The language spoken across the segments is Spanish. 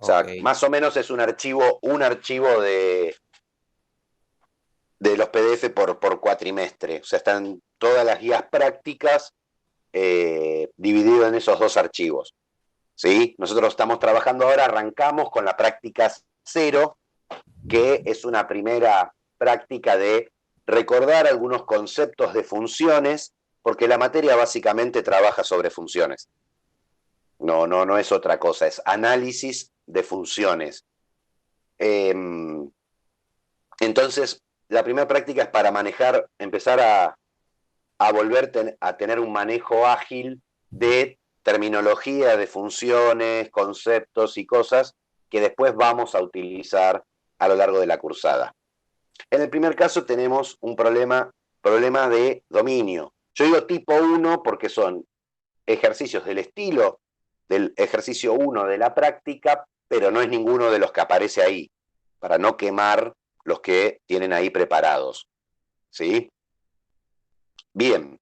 O Ok, sea, más o menos es un archivo de los PDF por cuatrimestre. O sea, están todas las guías prácticas dividido en esos dos archivos. ¿Sí? Nosotros estamos trabajando ahora, arrancamos con la práctica cero, que es una primera práctica de recordar algunos conceptos de funciones, porque la materia básicamente trabaja sobre funciones. No es otra cosa, es análisis de funciones. Eh, entonces, la primera práctica es para manejar, empezar a volver a tener un manejo ágil de terminología, de funciones, conceptos y cosas que después vamos a utilizar a lo largo de la cursada. En el primer caso tenemos un problema de dominio. Yo digo tipo 1 porque son ejercicios del estilo del ejercicio 1 de la práctica, pero no es ninguno de los que aparece ahí, para no quemar los que tienen ahí preparados. ¿Sí? Bien,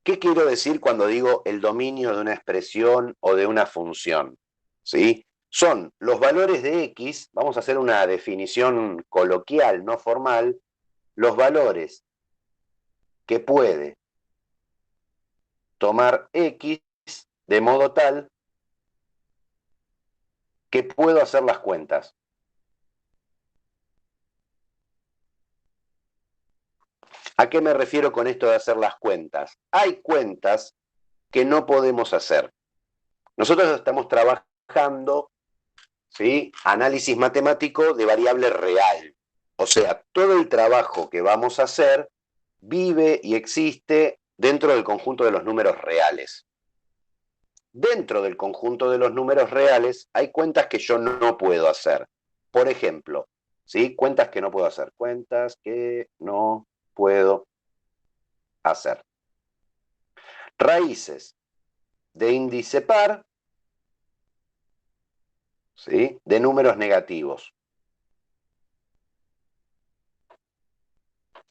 ¿qué quiero decir cuando digo el dominio de una expresión o de una función? ¿Sí? Son los valores de X, vamos a hacer una definición coloquial, no formal, los valores que puede tomar X de modo tal que puedo hacer las cuentas. ¿A qué me refiero con esto de hacer las cuentas? Hay cuentas que no podemos hacer. Nosotros estamos trabajando, ¿sí? Análisis matemático de variable real. O sea, todo el trabajo que vamos a hacer vive y existe dentro del conjunto de los números reales. Dentro del conjunto de los números reales hay cuentas que yo no puedo hacer. Por ejemplo, ¿sí? Cuentas que no puedo hacer. Cuentas que no puedo hacer. Raíces de índice par, ¿sí? De números negativos.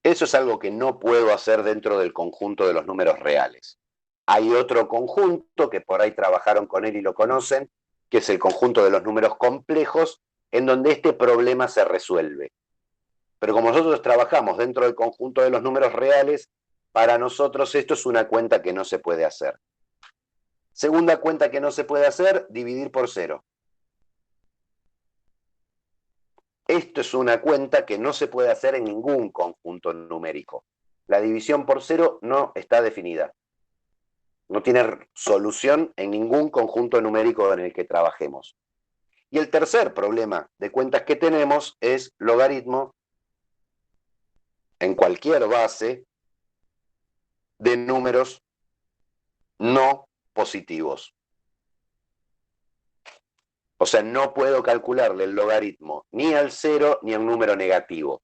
Eso es algo que no puedo hacer dentro del conjunto de los números reales. Hay otro conjunto que por ahí trabajaron con él y lo conocen, que es el conjunto de los números complejos, en donde este problema se resuelve. Pero como nosotros trabajamos dentro del conjunto de los números reales, para nosotros esto es una cuenta que no se puede hacer. Segunda cuenta que no se puede hacer, dividir por cero. Esto es una cuenta que no se puede hacer en ningún conjunto numérico. La división por cero no está definida. No tiene solución en ningún conjunto numérico en el que trabajemos. Y el tercer problema de cuentas que tenemos es logaritmo en cualquier base de números no positivos. O sea, no puedo calcularle el logaritmo ni al cero ni a un número negativo.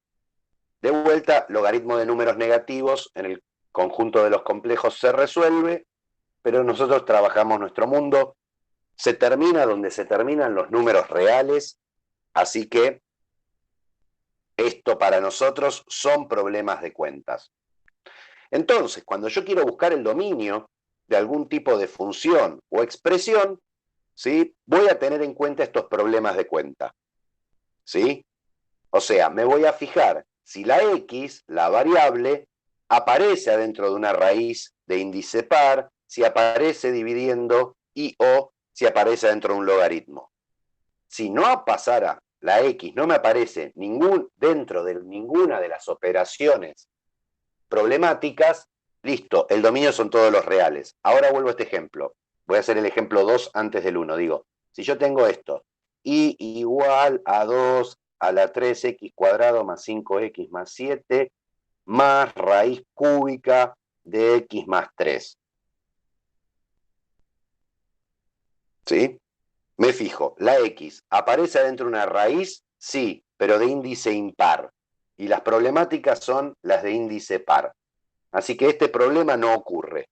De vuelta, logaritmo de números negativos en el conjunto de los complejos se resuelve, pero nosotros trabajamos nuestro mundo, se termina donde se terminan los números reales, así que esto para nosotros son problemas de cuentas. Entonces, cuando yo quiero buscar el dominio de algún tipo de función o expresión, ¿sí? Voy a tener en cuenta estos problemas de cuenta. ¿Sí? O sea, me voy a fijar si la X, la variable, aparece adentro de una raíz de índice par, si aparece dividiendo y o si aparece dentro de un logaritmo. Si no pasara la X, no me aparece dentro de ninguna de las operaciones problemáticas, listo, el dominio son todos los reales. Ahora vuelvo a este ejemplo. Voy a hacer el ejemplo 2 antes del 1. Digo, si yo tengo esto, y igual a 2 a la 3x cuadrado más 5x más 7 más raíz cúbica de x más 3. ¿Sí? Me fijo, la x aparece adentro de una raíz, sí, pero de índice impar. Y las problemáticas son las de índice par. Así que este problema no ocurre.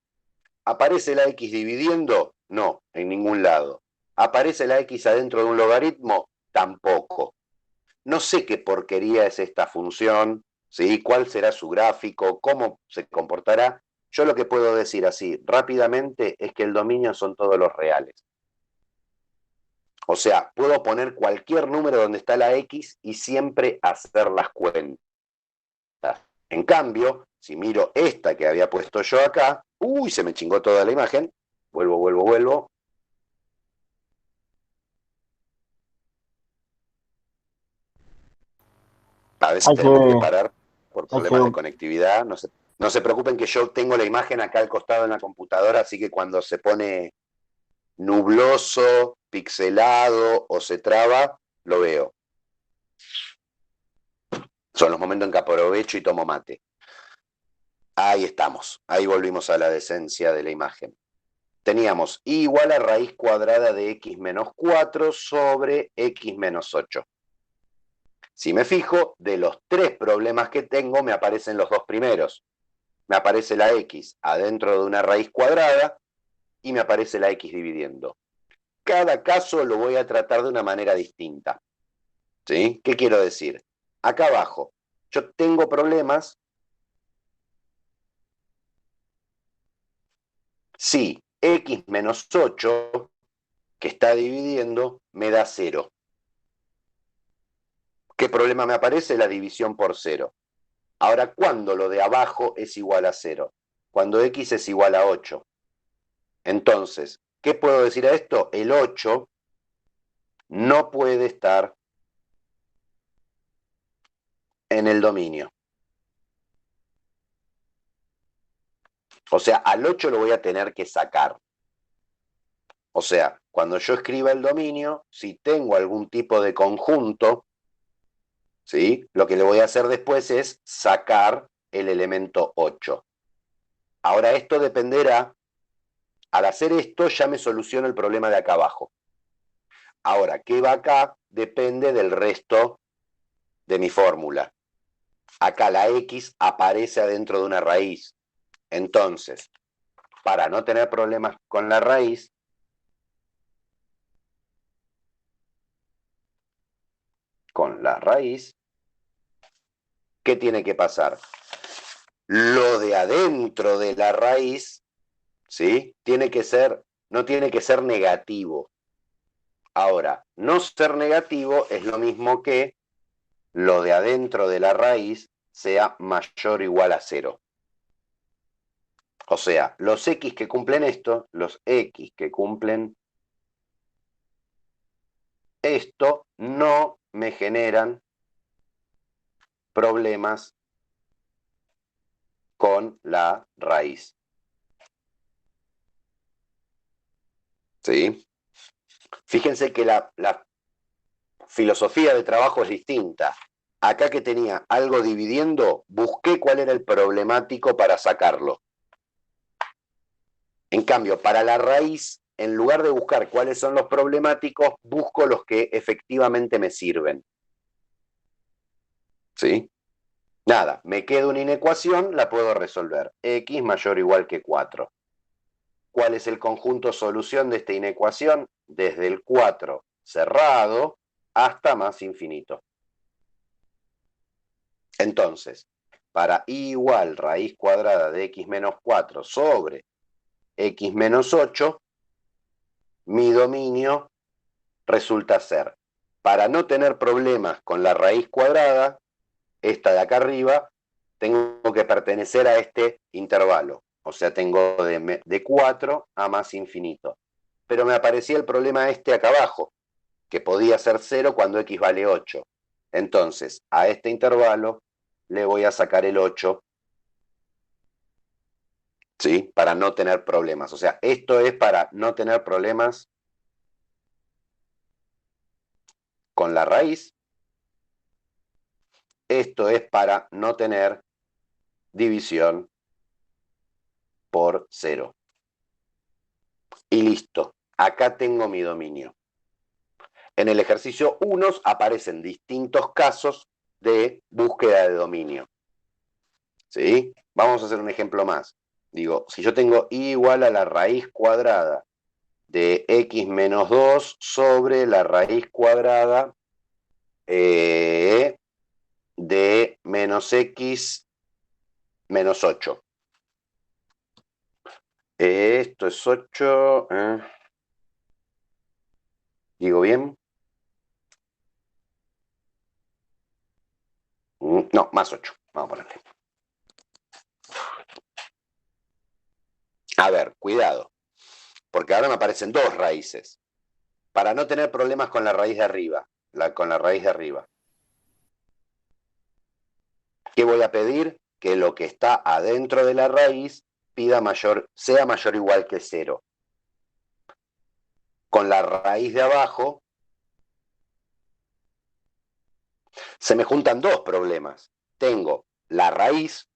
¿Aparece la X dividiendo? No, en ningún lado. ¿Aparece la X adentro de un logaritmo? Tampoco. No sé qué porquería es esta función, ¿sí? ¿Cuál será su gráfico? ¿Cómo se comportará? Yo lo que puedo decir así rápidamente es que el dominio son todos los reales. O sea, puedo poner cualquier número donde está la X y siempre hacer las cuentas. En cambio, si miro esta que había puesto yo acá, uy, se me chingó toda la imagen. Vuelvo. A veces Hay que, tenemos que parar por hay que, problemas de conectividad. No se preocupen que yo tengo la imagen acá al costado en la computadora, así que cuando se pone nubloso, pixelado o se traba, lo veo. Son los momentos en que aprovecho y tomo mate. Ahí estamos, ahí volvimos a la decencia de la imagen. Teníamos y igual a raíz cuadrada de x menos 4 sobre x menos 8. Si me fijo, de los tres problemas que tengo, me aparecen los dos primeros. Me aparece la x adentro de una raíz cuadrada y me aparece la x dividiendo. Cada caso lo voy a tratar de una manera distinta. ¿Sí? ¿Qué quiero decir? Acá abajo, yo tengo problemas si x menos 8, que está dividiendo, me da 0. ¿Qué problema me aparece? La división por 0. Ahora, ¿cuándo lo de abajo es igual a 0? Cuando x es igual a 8. Entonces, ¿qué puedo decir a esto? El 8 no puede estar en el dominio. O sea, al 8 lo voy a tener que sacar. O sea, cuando yo escriba el dominio, si tengo algún tipo de conjunto, ¿sí? Lo que le voy a hacer después es sacar el elemento 8. Ahora esto dependerá, al hacer esto ya me soluciona el problema de acá abajo. Ahora, ¿qué va acá? Depende del resto de mi fórmula. Acá la X aparece adentro de una raíz. Entonces, para no tener problemas con la raíz, ¿qué tiene que pasar? Lo de adentro de la raíz, ¿sí? No tiene que ser negativo. Ahora, no ser negativo es lo mismo que lo de adentro de la raíz sea mayor o igual a 0. O sea, los x que cumplen esto, los x que cumplen esto, no me generan problemas con la raíz. ¿Sí? Fíjense que la filosofía de trabajo es distinta. Acá que tenía algo dividiendo, busqué cuál era el problemático para sacarlo. En cambio, para la raíz, en lugar de buscar cuáles son los problemáticos, busco los que efectivamente me sirven. ¿Sí? Nada, me queda una inecuación, la puedo resolver. X mayor o igual que 4. ¿Cuál es el conjunto solución de esta inecuación? Desde el 4 cerrado hasta más infinito. Entonces, para i igual raíz cuadrada de x menos 4 sobre x menos 8, mi dominio resulta ser, para no tener problemas con la raíz cuadrada, esta de acá arriba, tengo que pertenecer a este intervalo. O sea, tengo de 4 a más infinito. Pero me aparecía el problema este acá abajo, que podía ser 0 cuando x vale 8. Entonces, a este intervalo le voy a sacar el 8, ¿sí? Para no tener problemas. O sea, esto es para no tener problemas con la raíz. Esto es para no tener división por 0. Y listo. Acá tengo mi dominio. En el ejercicio 1 aparecen distintos casos de búsqueda de dominio. ¿Sí? Vamos a hacer un ejemplo más. Digo, si yo tengo i igual a la raíz cuadrada de x menos 2 sobre la raíz cuadrada de menos x menos 8. Esto es 8. ¿Digo bien? No, más 8. Vamos a ponerle. A ver, cuidado, porque ahora me aparecen dos raíces. Para no tener problemas con la raíz de arriba, con la raíz de arriba. ¿Qué voy a pedir? Que lo que está adentro de la raíz sea mayor o igual que 0. Con la raíz de abajo se me juntan dos problemas. Tengo la raíz,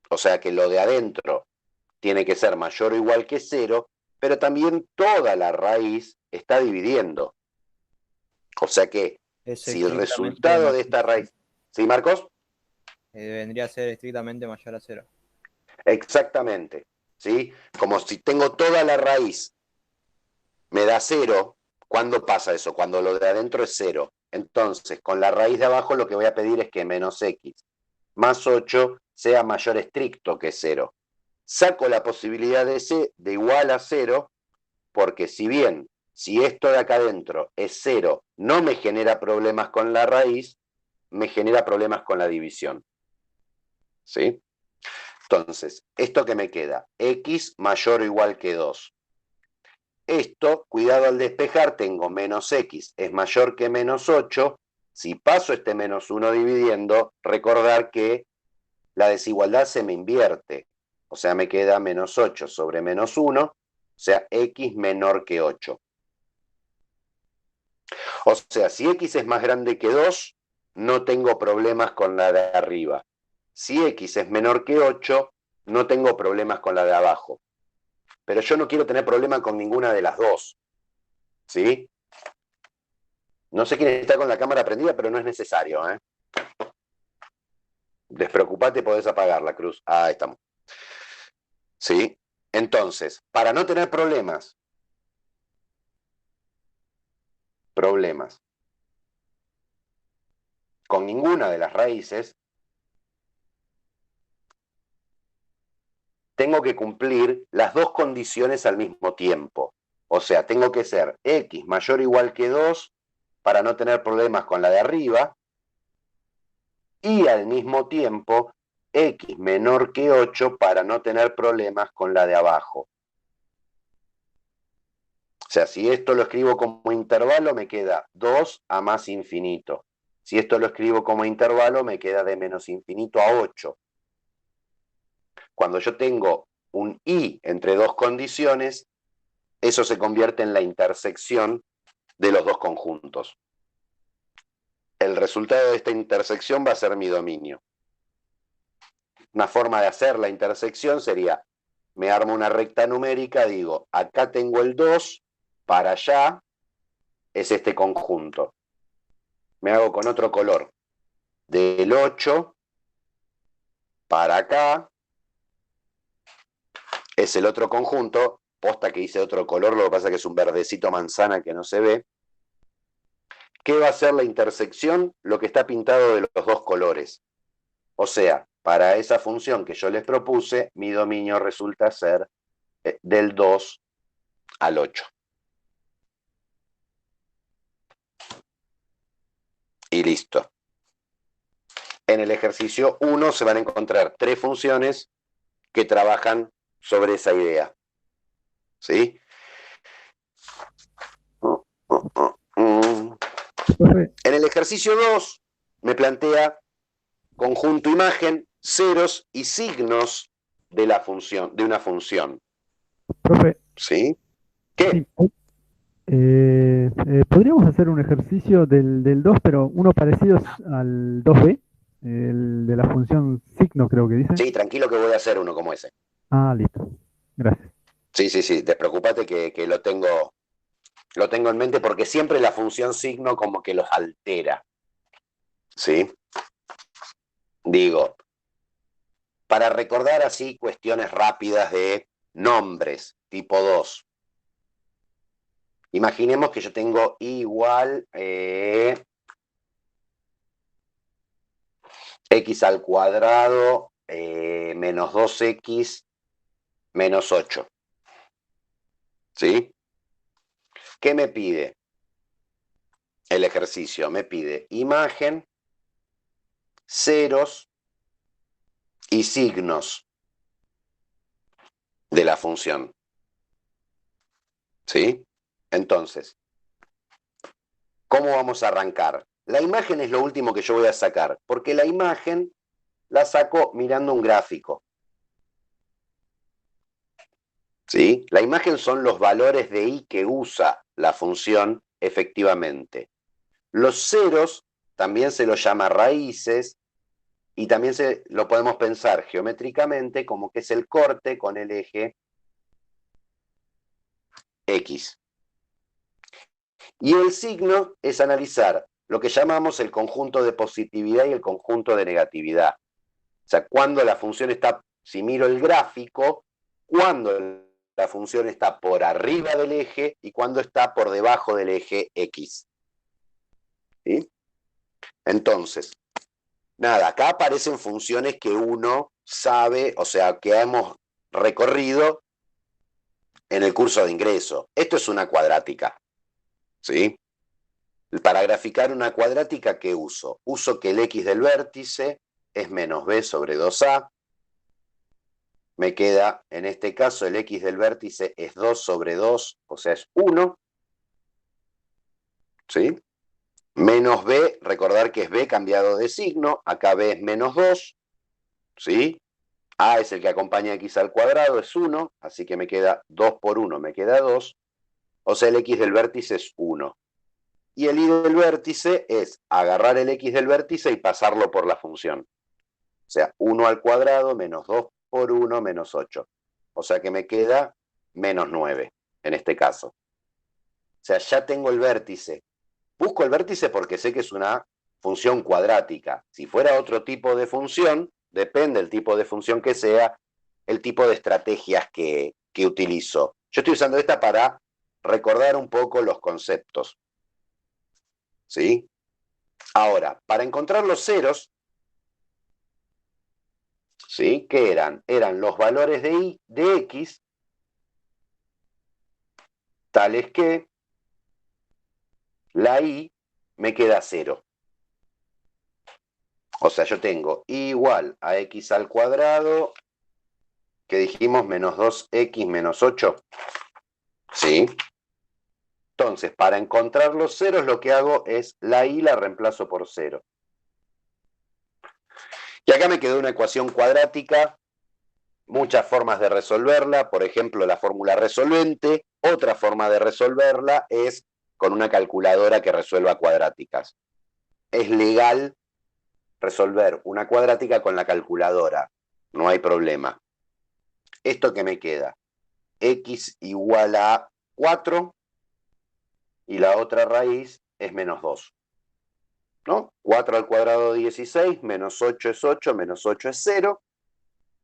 o sea que lo de adentro tiene que ser mayor o igual que 0, pero también toda la raíz está dividiendo. O sea que Es si el estrictamente resultado de mayor esta a cero. raíz... ¿Sí, Marcos? Vendría a ser estrictamente mayor a cero. Exactamente. ¿Sí? Como si tengo toda la raíz, me da 0. ¿Cuándo pasa eso? Cuando lo de adentro es 0. Entonces, con la raíz de abajo lo que voy a pedir es que menos x más 8 sea mayor estricto que 0. Saco la posibilidad de igual a 0, porque si bien, si esto de acá adentro es 0, no me genera problemas con la raíz, me genera problemas con la división. ¿Sí? Entonces, ¿esto que me queda? X mayor o igual que 2. Esto, cuidado al despejar, tengo menos x es mayor que menos 8. Si paso este menos 1 dividiendo, recordar que la desigualdad se me invierte. O sea, me queda menos 8 sobre menos 1, o sea, x menor que 8. O sea, si x es más grande que 2, no tengo problemas con la de arriba. Si x es menor que 8, no tengo problemas con la de abajo. Pero yo no quiero tener problema con ninguna de las dos. ¿Sí? No sé quién está con la cámara prendida, pero no es necesario, ¿eh? Despreocupate, podés apagarla, Cruz. Ahí estamos. ¿Sí? Entonces, para no tener problemas con ninguna de las raíces, tengo que cumplir las dos condiciones al mismo tiempo. O sea, tengo que ser x mayor o igual que 2 para no tener problemas con la de arriba, y al mismo tiempo x menor que 8 para no tener problemas con la de abajo. O sea, si esto lo escribo como intervalo, me queda 2 a más infinito. Si esto lo escribo como intervalo, me queda de menos infinito a 8. Cuando yo tengo un y entre dos condiciones, eso se convierte en la intersección de los dos conjuntos. El resultado de esta intersección va a ser mi dominio. Una forma de hacer la intersección sería, me armo una recta numérica, digo, acá tengo el 2, para allá es este conjunto. Me hago con otro color. Del 8 para acá es el otro conjunto. Posta que hice otro color, lo que pasa es que es un verdecito manzana que no se ve. ¿Qué va a ser la intersección? Lo que está pintado de los dos colores. O sea, para esa función que yo les propuse, mi dominio resulta ser del 2 al 8. Y listo. En el ejercicio 1 se van a encontrar tres funciones que trabajan sobre esa idea. ¿Sí? Profe, En el ejercicio 2 me plantea conjunto imagen, ceros y signos de la función, de una función. profe, ¿Sí? ¿Qué? sí, podríamos hacer un ejercicio del 2, pero uno parecido al 2b, el de la función signo, creo que dice. Sí, tranquilo que voy a hacer uno como ese. Ah, listo. Gracias. Sí, sí, sí, despreocupate que lo tengo en mente porque siempre la función signo como que los altera. ¿Sí? Digo, para recordar así cuestiones rápidas de nombres, tipo 2. Imaginemos que yo tengo igual x al cuadrado menos 2x menos 8. ¿Sí? ¿Qué me pide? el ejercicio me pide imagen, ceros y signos de la función. ¿Sí? Entonces, ¿cómo vamos a arrancar? La imagen es lo último que yo voy a sacar, porque la imagen la saco mirando un gráfico. ¿Sí? La imagen son los valores de i que usa la función efectivamente. Los ceros también se los llama raíces y también lo podemos pensar geométricamente como que es el corte con el eje X. Y el signo es analizar lo que llamamos el conjunto de positividad y el conjunto de negatividad. O sea, cuando la función está, si miro el gráfico, cuando la función está por arriba del eje y cuando está por debajo del eje X. ¿Sí? Entonces, nada, acá aparecen funciones que uno sabe, o sea, que hemos recorrido en el curso de ingreso. Esto es una cuadrática. ¿Sí? Para graficar una cuadrática, ¿qué uso? Uso que el x del vértice es menos b sobre 2a. Me queda, en este caso, el x del vértice es 2 sobre 2, o sea, es 1. ¿Sí? Menos b, recordar que es b cambiado de signo. Acá b es menos 2. ¿Sí? A es el que acompaña a x al cuadrado, es 1. Así que me queda 2 por 1, me queda 2. O sea, el x del vértice es 1. Y el y del vértice es agarrar el x del vértice y pasarlo por la función. O sea, 1 al cuadrado menos 2 por 1 menos 8. O sea que me queda menos 9, en este caso. O sea, ya tengo el vértice. Busco el vértice porque sé que es una función cuadrática. Si fuera otro tipo de función, depende del tipo de función que sea, el tipo de estrategias que utilizo. Yo estoy usando esta para recordar un poco los conceptos. ¿Sí? Ahora, para encontrar los ceros, ¿sí? ¿Qué eran? Eran los valores de y de x, tales que la y me queda 0. O sea, yo tengo y igual a x al cuadrado, que dijimos menos 2x menos 8. ¿Sí? Entonces, para encontrar los ceros, lo que hago es la y la reemplazo por 0. Y acá me quedó una ecuación cuadrática, muchas formas de resolverla, por ejemplo, la fórmula resolvente. Otra forma de resolverla es con una calculadora que resuelva cuadráticas. Es legal resolver una cuadrática con la calculadora, no hay problema. ¿Esto qué me queda? X igual a 4 y la otra raíz es menos 2. ¿No? 4 al cuadrado 16, menos 8 es 8, menos 8 es 0.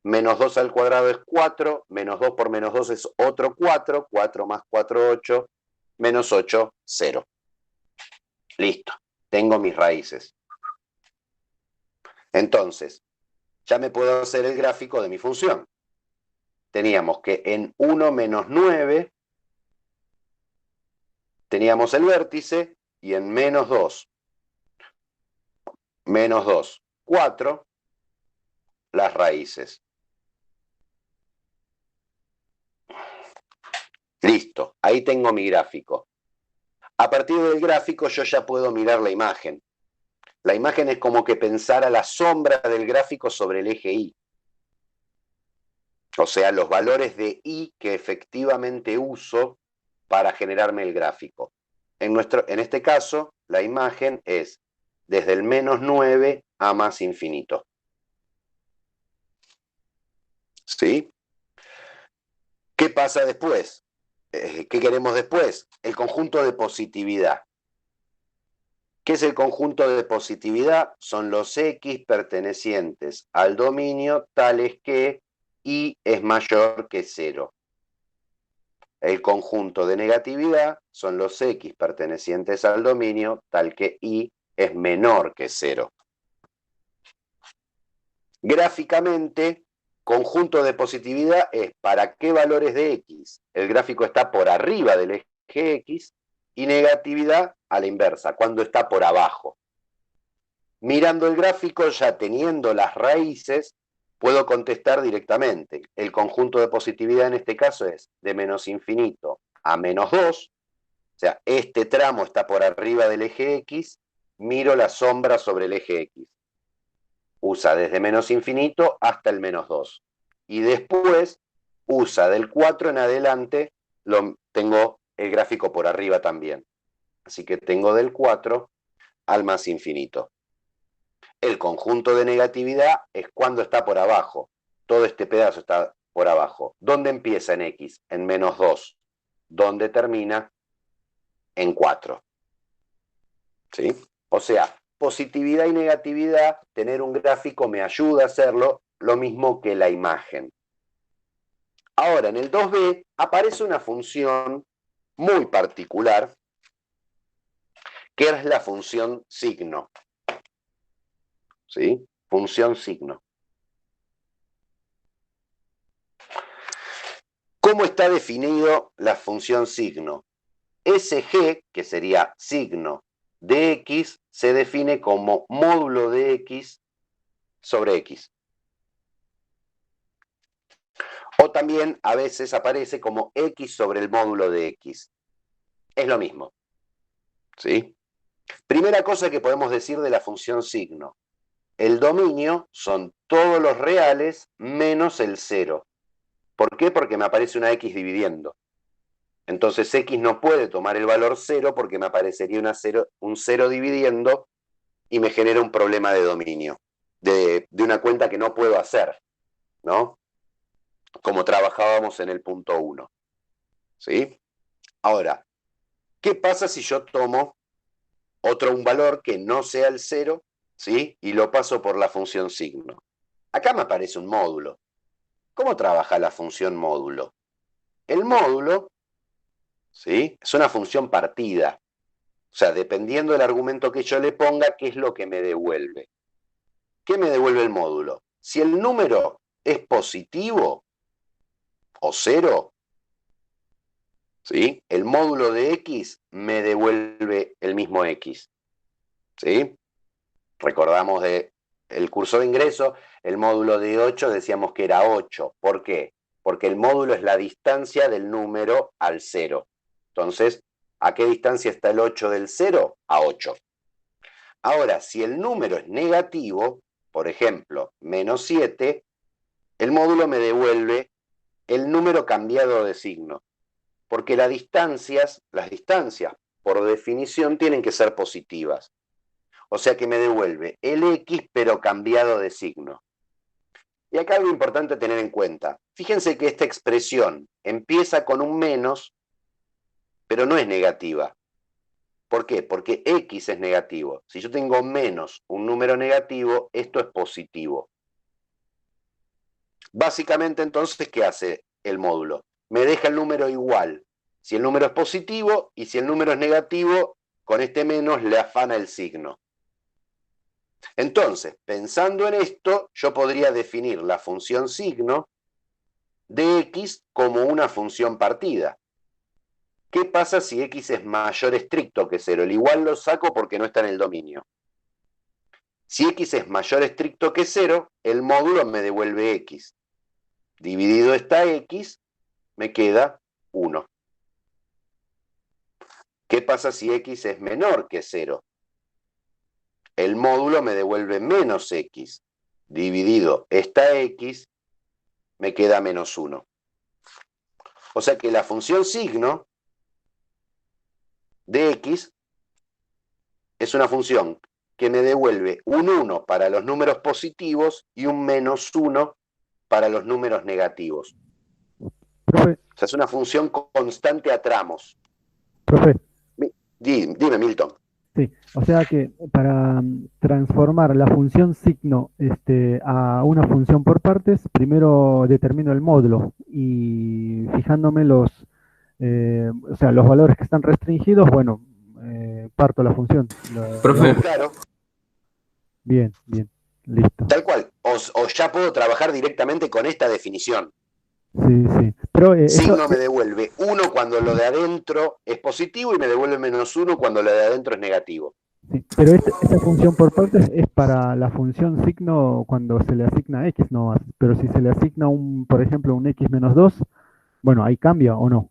Menos 2 al cuadrado es 4, menos 2 por menos 2 es otro 4, 4 más 4, 8, menos 8, 0. Listo, tengo mis raíces. Entonces, ya me puedo hacer el gráfico de mi función. Teníamos que en 1 menos 9 teníamos el vértice y en menos 2, 4, las raíces. Listo, ahí tengo mi gráfico. A partir del gráfico yo ya puedo mirar la imagen. La imagen es como que pensara la sombra del gráfico sobre el eje Y. O sea, los valores de Y que efectivamente uso para generarme el gráfico. En este caso, la imagen es desde el menos 9 a más infinito. ¿Sí? ¿Qué pasa después? ¿Qué queremos después? El conjunto de positividad. ¿Qué es el conjunto de positividad? Son los X pertenecientes al dominio tales que Y es mayor que 0. El conjunto de negatividad son los X pertenecientes al dominio tal que Y es menor que 0. Gráficamente, conjunto de positividad es para qué valores de X el gráfico está por arriba del eje X y negatividad a la inversa, cuando está por abajo. Mirando el gráfico, ya teniendo las raíces, puedo contestar directamente. El conjunto de positividad en este caso es de menos infinito a menos 2. O sea, este tramo está por arriba del eje X, miro la sombra sobre el eje X. Usa desde menos infinito hasta el menos 2. Y después usa del 4 en adelante, tengo el gráfico por arriba también. Así que tengo del 4 al más infinito. El conjunto de negatividad es cuando está por abajo. Todo este pedazo está por abajo. ¿Dónde empieza en X? En menos 2. ¿Dónde termina? En 4. ¿Sí? O sea, positividad y negatividad, tener un gráfico me ayuda a hacerlo, lo mismo que la imagen. Ahora, en el 2b aparece una función muy particular, que es la función signo. ¿Sí? Función signo. ¿Cómo está definido la función signo? SG, que sería signo de X, se define como módulo de X sobre X. O también a veces aparece como X sobre el módulo de X. Es lo mismo. ¿Sí? Primera cosa que podemos decir de la función signo. El dominio son todos los reales menos el 0. ¿Por qué? Porque me aparece una X dividiendo. Entonces X no puede tomar el valor 0 porque me aparecería un 0 dividiendo y me genera un problema de dominio, de una cuenta que no puedo hacer, ¿no? Como trabajábamos en el punto 1. ¿Sí? Ahora, ¿qué pasa si yo tomo un valor que no sea el 0, ¿sí? Y lo paso por la función signo? Acá me aparece un módulo. ¿Cómo trabaja la función módulo? El módulo, ¿sí? Es una función partida. O sea, dependiendo del argumento que yo le ponga, ¿qué es lo que me devuelve? ¿Qué me devuelve el módulo? Si el número es positivo o 0, ¿sí? El módulo de X me devuelve el mismo X. ¿Sí? Recordamos del curso de ingreso, el módulo de 8 decíamos que era 8. ¿Por qué? Porque el módulo es la distancia del número al 0. Entonces, ¿a qué distancia está el 8 del 0? A 8. Ahora, si el número es negativo, por ejemplo, menos 7, el módulo me devuelve el número cambiado de signo. Porque las distancias, por definición, tienen que ser positivas. O sea que me devuelve el X, pero cambiado de signo. Y acá algo importante a tener en cuenta. Fíjense que esta expresión empieza con un menos, pero no es negativa. ¿Por qué? Porque X es negativo. Si yo tengo menos un número negativo, esto es positivo. Básicamente, entonces, ¿qué hace el módulo? Me deja el número igual. Si el número es positivo y si el número es negativo, con este menos le afana el signo. Entonces, pensando en esto, yo podría definir la función signo de X como una función partida. ¿Qué pasa si X es mayor estricto que 0? El igual lo saco porque no está en el dominio. Si X es mayor estricto que 0, el módulo me devuelve X. Dividido esta X, me queda 1. ¿Qué pasa si X es menor que 0? El módulo me devuelve menos X. Dividido esta X, me queda menos 1. O sea que la función signo de X es una función que me devuelve un 1 para los números positivos y un menos 1 para los números negativos. Profe, O sea, es una función constante a tramos. profe, Dime, Milton. sí, o sea que para transformar la función signo a una función por partes, primero determino el módulo y fijándome o sea, los valores que están restringidos, bueno, parto la función. Profe, Claro, Bien, bien, listo. tal cual. O ya puedo trabajar directamente con esta definición. Sí, sí. Pero eso, Signo me devuelve 1 cuando lo de adentro es positivo y me devuelve -1 cuando lo de adentro es negativo. sí, pero esa función por partes es para la función signo cuando se le asigna x nomás. Pero si se le asigna por ejemplo, un x menos 2, bueno, ahí cambia o no.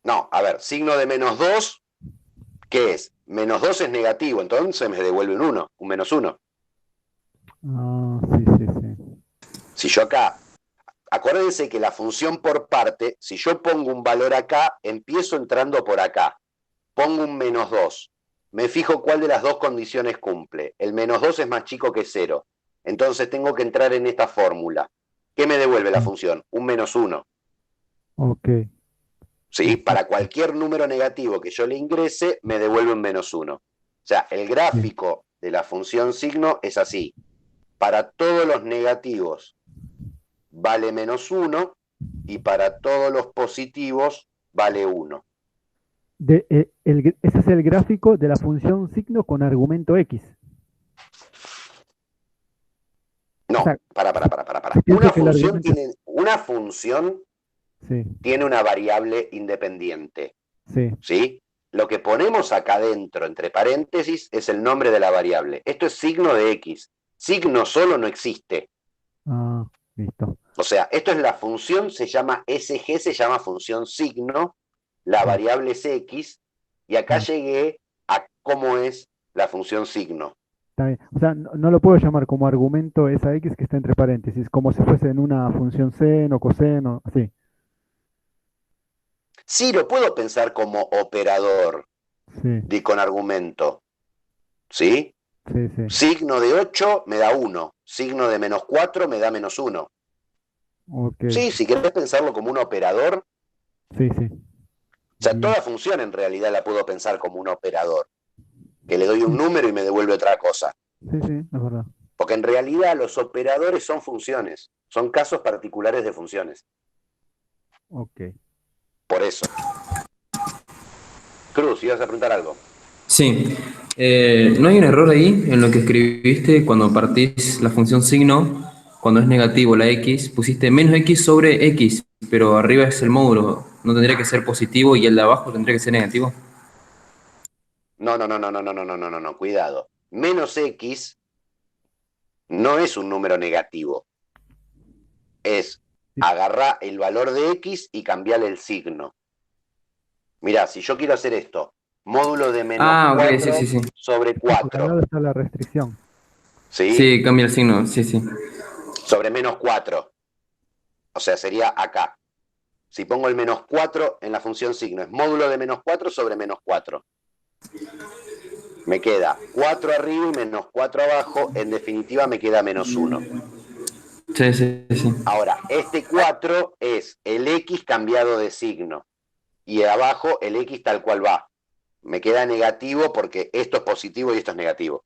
No, a ver, signo de -2, ¿qué es? -2 es negativo, entonces me devuelve un 1, un -1. Ah, sí, sí, sí. Si yo acá, acuérdense que la función por parte, si yo pongo un valor acá, empiezo entrando por acá. Pongo un -2. Me fijo cuál de las dos condiciones cumple. El -2 es más chico que 0. Entonces tengo que entrar en esta fórmula. ¿Qué me devuelve la función? Un -1. Ok, ¿Sí? ok, Para cualquier número negativo que yo le ingrese, me devuelve un -1. O sea, el bien. gráfico de la función signo es así. Para todos los negativos vale -1 y para todos los positivos vale 1. Ese es el gráfico de la función signo con argumento x. O No, sea, para. si pienso que el argumento es... Una función Sí, tiene una variable independiente, sí. ¿sí? Lo que ponemos acá dentro, entre paréntesis, es el nombre de la variable. Esto es signo de x. Signo solo no existe. Ah, listo. O sea, esto es la función, se llama SG, se llama función signo, la Sí, variable es x, y acá sí. llegué a cómo es la función signo. Está bien. O sea, no lo puedo llamar como argumento esa x que está entre paréntesis, como si fuese en una función seno, coseno, así. Sí, lo puedo pensar como operador Sí, con argumento, ¿sí? sí, sí. Signo de 8 me da 1, signo de -4 me da -1. Ok, Sí, si querés pensarlo como un operador, sí, sí. o sea, Bien. toda función en realidad la puedo pensar como un operador, que le doy un Sí, número y me devuelve otra cosa. sí, sí, es verdad. Porque en realidad los operadores son funciones, son casos particulares de funciones. Ok. Por eso. Cruz, ibas a preguntar algo. Sí. ¿No hay un error ahí en lo que escribiste cuando partís la función signo? Cuando es negativo la x, pusiste menos x sobre x, pero arriba es el módulo. ¿No tendría que ser positivo y el de abajo tendría que ser negativo? No, no, no, no, no, no, no, no, no, no, no, cuidado. Menos x no es un número negativo. Es Sí. agarrar el valor de x y cambiarle el signo. Mirá, si yo quiero hacer esto, módulo de menos Ah, ok, sí, 4 sí, sí. sobre Sí, porque al 4, lado está la restricción. ¿sí? Sí, cambia el signo, sí, sí. Sobre -4. O sea, sería acá. Si pongo el -4 en la función signo, es módulo de -4 sobre -4. Me queda 4 arriba y -4 abajo, en definitiva me queda -1. Sí, sí, sí. Ahora, este 4 es el x cambiado de signo y abajo el x tal cual va. Me queda negativo porque esto es positivo y esto es negativo.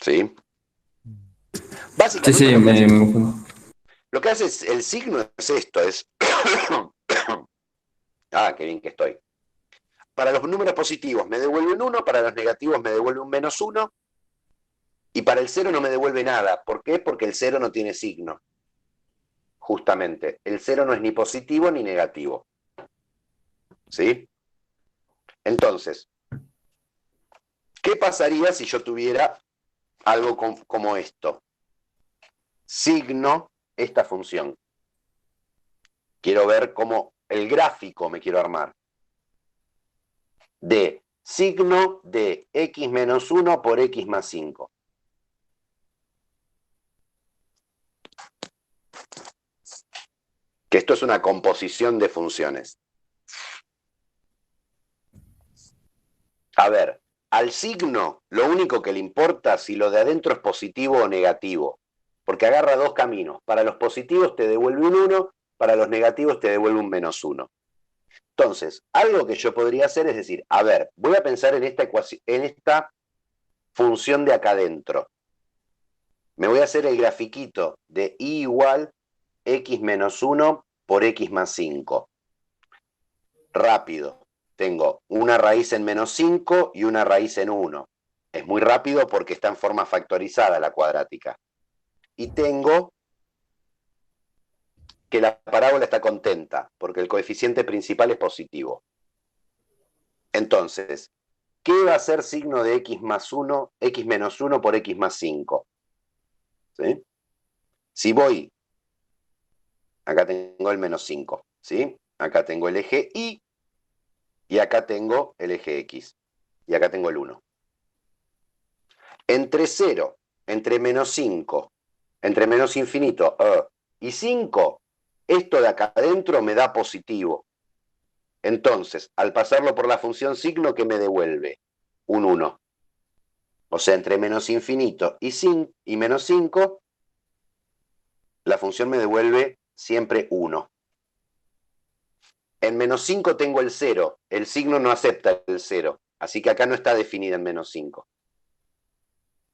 ¿Sí? Sí, Básicamente sí, me confundo. lo que hace el signo es esto, es... ah, qué bien que estoy. Para los números positivos me devuelve un 1, para los negativos me devuelve un -1, y para el 0 no me devuelve nada. ¿Por qué? Porque el 0 no tiene signo. Justamente, el 0 no es ni positivo ni negativo. ¿Sí? Entonces, ¿qué pasaría si yo tuviera algo como esto? Signo esta función. Quiero ver cómo el gráfico me quiero armar. De signo de x menos 1 por x más 5. Que esto es una composición de funciones. A ver, al signo lo único que le importa si lo de adentro es positivo o negativo, porque agarra dos caminos. Para los positivos te devuelve un 1, para los negativos te devuelve un -1. Entonces, algo que yo podría hacer es decir, a ver, voy a pensar en esta ecuación, en esta función de acá adentro. Me voy a hacer el grafiquito de y igual x menos 1 por x más 5. Rápido. Tengo una raíz en -5 y una raíz en 1. Es muy rápido porque está en forma factorizada la cuadrática. Y tengo que la parábola está contenta, porque el coeficiente principal es positivo. Entonces, ¿qué va a ser signo de x más 1, x menos 1 por x más 5? ¿Sí? Si voy, acá tengo el menos 5, ¿sí? Acá tengo el eje y acá tengo el eje x, y acá tengo el 1. Entre 0, entre menos 5, entre menos infinito y 5, esto de acá adentro me da positivo. Entonces, al pasarlo por la función signo, ¿qué me devuelve? Un 1. O sea, entre menos infinito y menos 5, la función me devuelve siempre 1. En menos 5 tengo el 0. El signo no acepta el 0. Así que acá no está definida en menos 5.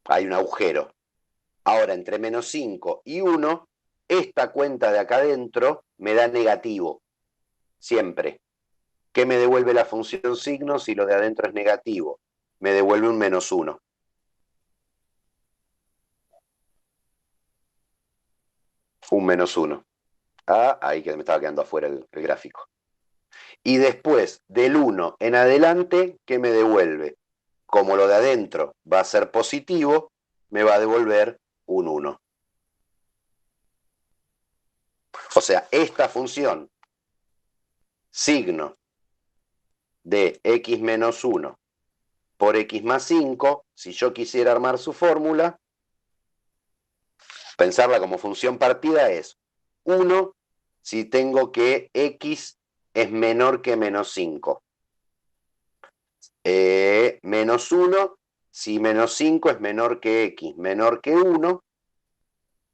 Hay un agujero. Ahora, entre menos 5 y 1, esta cuenta de acá adentro me da negativo. Siempre. ¿Qué me devuelve la función signo si lo de adentro es negativo? Me devuelve un menos 1. Un menos 1. Ah, ahí que me estaba quedando afuera el gráfico. Y después, del 1 en adelante, ¿qué me devuelve? Como lo de adentro va a ser positivo, me va a devolver un 1. O sea, esta función, signo de x menos 1 por x más 5, si yo quisiera armar su fórmula, pensarla como función partida es 1 si tengo que x es menor que menos 5. Menos 1 si menos 5 es menor que x, menor que 1,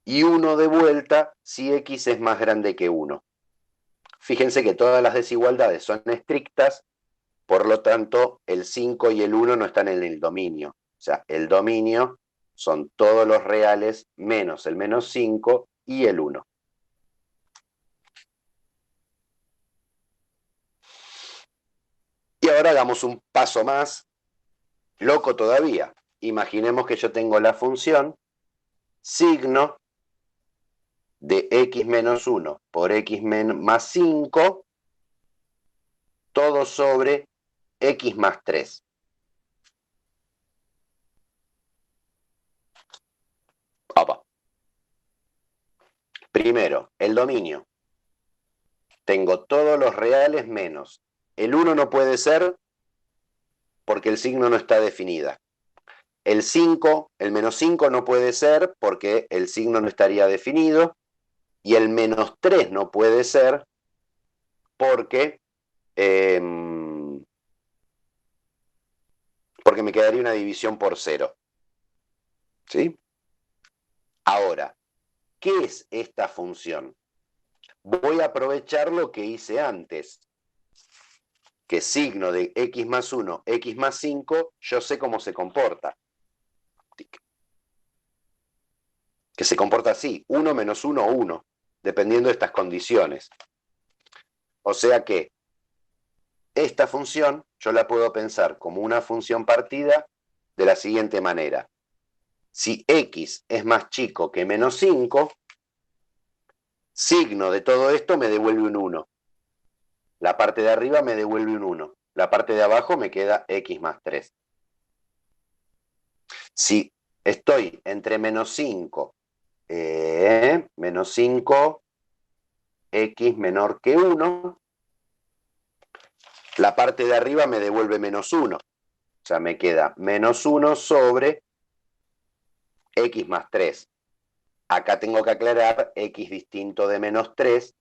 y 1 de vuelta si x es más grande que 1. Fíjense que todas las desigualdades son estrictas, por lo tanto el 5 y el 1 no están en el dominio. O sea, el dominio son todos los reales menos el menos 5 y el 1. Y ahora hagamos un paso más, loco todavía. Imaginemos que yo tengo la función signo de x menos 1 por x más 5, todo sobre x más 3. Opa. Primero, el dominio. Tengo todos los reales menos. El 1 no puede ser porque el signo no está definida. El 5, el menos 5 no puede ser porque el signo no estaría definido. Y el menos 3 no puede ser porque, porque me quedaría una división por 0. ¿Sí? Ahora, ¿qué es esta función? Voy a aprovechar lo que hice antes, que signo de x más 1, x más 5, yo sé cómo se comporta. Que se comporta así, 1 menos 1, 1, dependiendo de estas condiciones. O sea que esta función yo la puedo pensar como una función partida de la siguiente manera. Si x es más chico que menos 5, signo de todo esto me devuelve un 1. La parte de arriba me devuelve un 1. La parte de abajo me queda x más 3. Si estoy entre menos 5, menos 5, x menor que 1, la parte de arriba me devuelve menos 1. O sea, me queda menos 1 sobre x más 3. Acá tengo que aclarar x distinto de menos 3,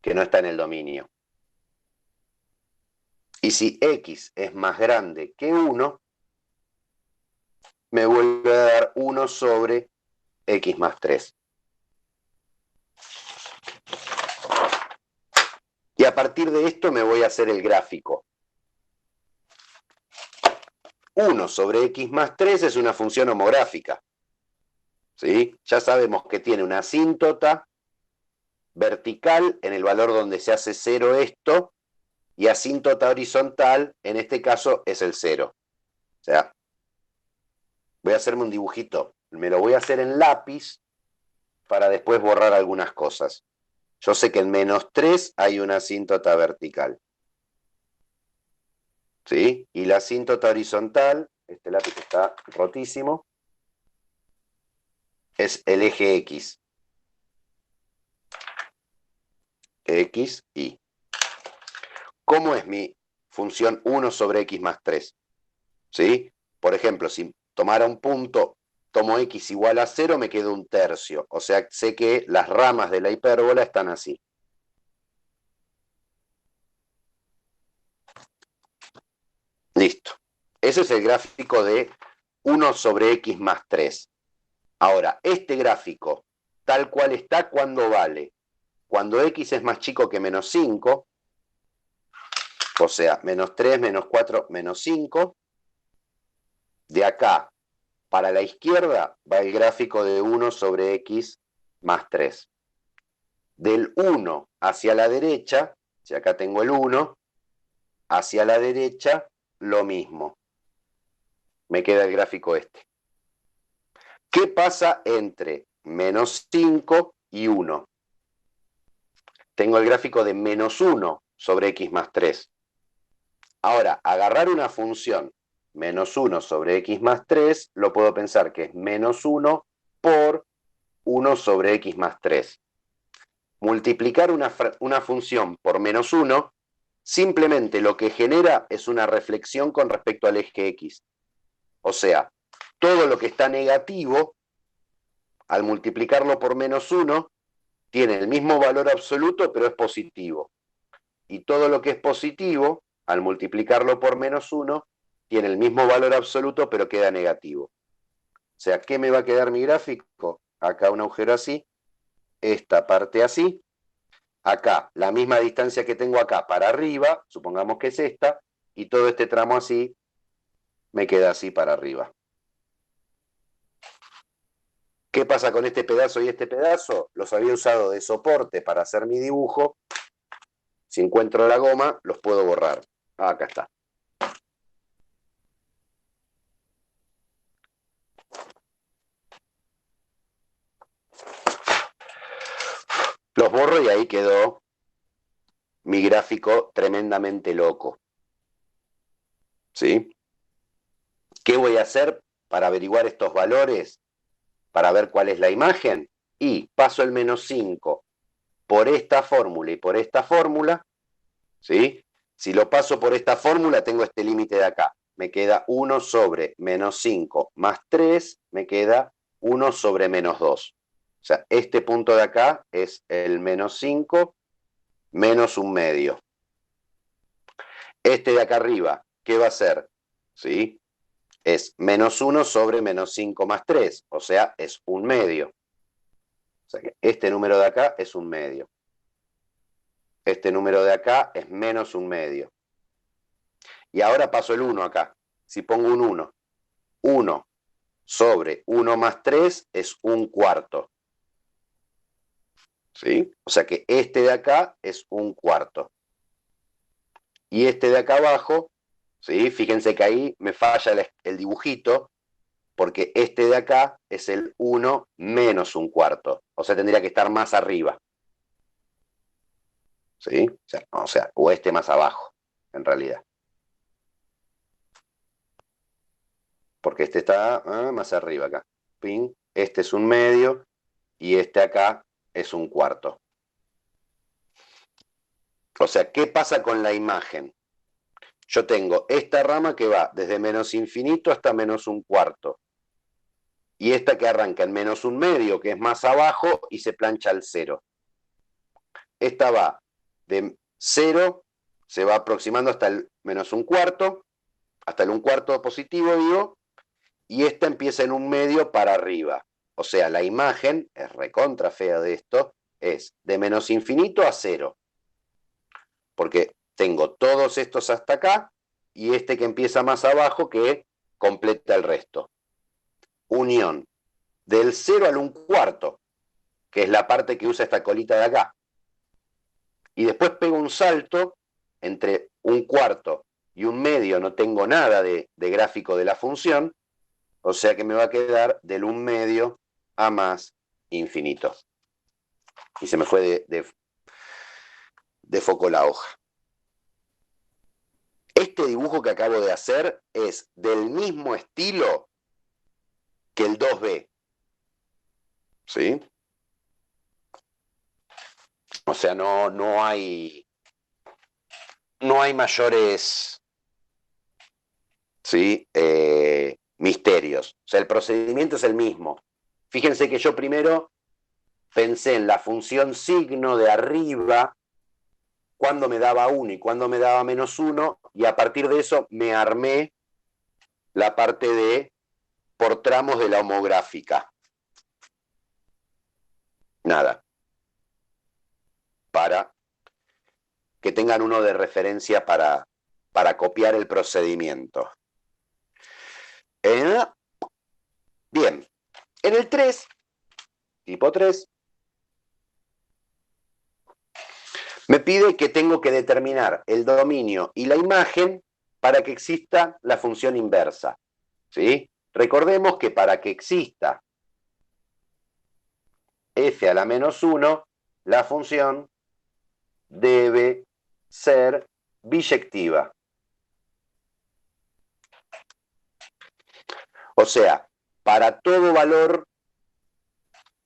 que no está en el dominio. Y si x es más grande que 1, me vuelve a dar 1 sobre x más 3. Y a partir de esto me voy a hacer el gráfico. 1 sobre x más 3 es una función homográfica. ¿Sí? Ya sabemos que tiene una asíntota vertical en el valor donde se hace 0 esto, y asíntota horizontal, en este caso, es el 0. O sea, voy a hacerme un dibujito. Me lo voy a hacer en lápiz para después borrar algunas cosas. Yo sé que en -3 hay una asíntota vertical. ¿Sí? Y la asíntota horizontal, este lápiz está rotísimo, es el eje X. X, Y. ¿Cómo es mi función 1 sobre X más 3? ¿Sí? Por ejemplo, si tomara un punto, tomo X igual a 0, me queda 1/3. O sea, sé que las ramas de la hipérbola están así. Listo. Ese es el gráfico de 1 sobre X más 3. Ahora, este gráfico, tal cual está, ¿cuándo vale? Cuando X es más chico que -5, o sea, -3, -4, -5, de acá para la izquierda va el gráfico de 1 sobre X más 3. Del 1 hacia la derecha, si acá tengo el 1, hacia la derecha lo mismo. Me queda el gráfico este. ¿Qué pasa entre -5 y 1? Tengo el gráfico de -1 sobre X más 3. Ahora, agarrar una función -1 sobre X más 3, lo puedo pensar que es -1 por 1 sobre X más 3. Multiplicar una función por -1, simplemente lo que genera es una reflexión con respecto al eje X. O sea, todo lo que está negativo, al multiplicarlo por -1, tiene el mismo valor absoluto, pero es positivo. Y todo lo que es positivo, al multiplicarlo por -1, tiene el mismo valor absoluto, pero queda negativo. O sea, ¿qué me va a quedar mi gráfico? Acá un agujero así, esta parte así, acá la misma distancia que tengo acá para arriba, supongamos que es esta, y todo este tramo así, me queda así para arriba. ¿Qué pasa con este pedazo y este pedazo? Los había usado de soporte para hacer mi dibujo. Si encuentro la goma, los puedo borrar. Acá está. Los borro y ahí quedó mi gráfico tremendamente loco. ¿Sí? ¿Qué voy a hacer para averiguar estos valores? Para ver cuál es la imagen. Y paso el -5 por esta fórmula y por esta fórmula. ¿Sí? Si lo paso por esta fórmula, tengo este límite de acá. Me queda 1 sobre -5 más 3, me queda 1 sobre -2. O sea, este punto de acá es el -5 menos 1/2. Este de acá arriba, ¿qué va a ser? ¿Sí? Es -1 sobre -5 más 3, o sea, es 1/2. O sea que este número de acá es 1/2. Este número de acá es menos 1/2. Y ahora paso el 1 acá. Si pongo un 1, 1 sobre 1 más 3 es 1/4. ¿Sí? O sea que este de acá es 1/4. Y este de acá abajo, ¿sí? Fíjense que ahí me falla el dibujito, porque este de acá es el 1 menos 1/4. O sea, tendría que estar más arriba. ¿Sí? O este más abajo, en realidad. Porque este está más arriba acá. Pin, este es 1/2 y este acá es 1/4. O sea, ¿qué pasa con la imagen? Yo tengo esta rama que va desde -infinito hasta -1/4. Y esta que arranca en -1/2, que es más abajo y se plancha al 0. Esta va de 0, se va aproximando hasta el -1/4, hasta el 1/4 positivo, digo, y esta empieza en 1/2 para arriba. O sea, la imagen, es recontra fea de esto, es de -infinito a 0. Porque tengo todos estos hasta acá, y este que empieza más abajo que completa el resto. Unión del 0 al 1/4, que es la parte que usa esta colita de acá. Y después pego un salto entre 1/4 y 1/2, no tengo nada de gráfico de la función, o sea que me va a quedar del 1/2 a más infinito. Y se me fue defoco la hoja. Este dibujo que acabo de hacer es del mismo estilo que el 2B. ¿Sí? O sea, no hay mayores, ¿sí? Misterios. O sea, el procedimiento es el mismo. Fíjense que yo primero pensé en la función signo de arriba, cuándo me daba 1 y cuándo me daba -1, y a partir de eso me armé la parte de por tramos de la homográfica. Nada. Para que tengan uno de referencia para copiar el procedimiento. Bien. En el 3, tipo 3, me pide que tengo que determinar el dominio y la imagen para que exista la función inversa. ¿Sí? Recordemos que para que exista f a la -1, la función debe ser biyectiva. O sea, para todo valor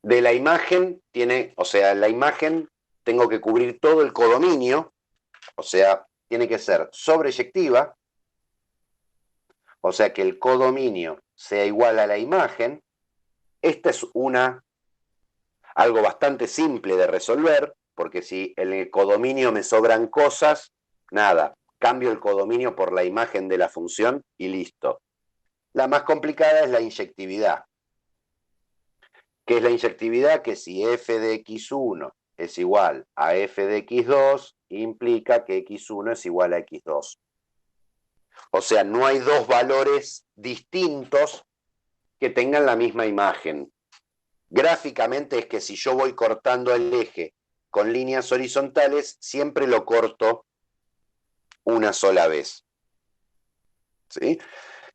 de la imagen, la imagen tengo que cubrir todo el codominio, o sea, tiene que ser sobreyectiva, o sea que el codominio sea igual a la imagen. Esta es algo bastante simple de resolver, porque si en el codominio me sobran cosas, nada, cambio el codominio por la imagen de la función y listo. La más complicada es la inyectividad. ¿Qué es la inyectividad? Que si f de x1 es igual a f de x2, implica que x1 es igual a x2. O sea, no hay dos valores distintos que tengan la misma imagen. Gráficamente es que si yo voy cortando el eje con líneas horizontales, siempre lo corto una sola vez. ¿Sí?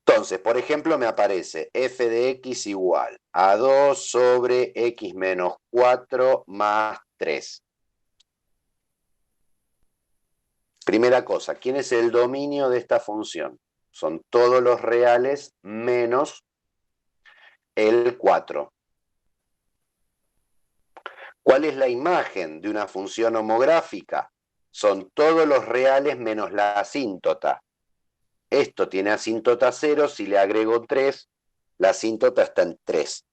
Entonces, por ejemplo, me aparece f de x igual a 2 sobre x menos 4 más 3. Primera cosa, ¿quién es el dominio de esta función? Son todos los reales menos el 4. ¿Cuál es la imagen de una función homográfica? Son todos los reales menos la asíntota. Esto tiene asíntota 0, si le agrego 3, la asíntota está en 3.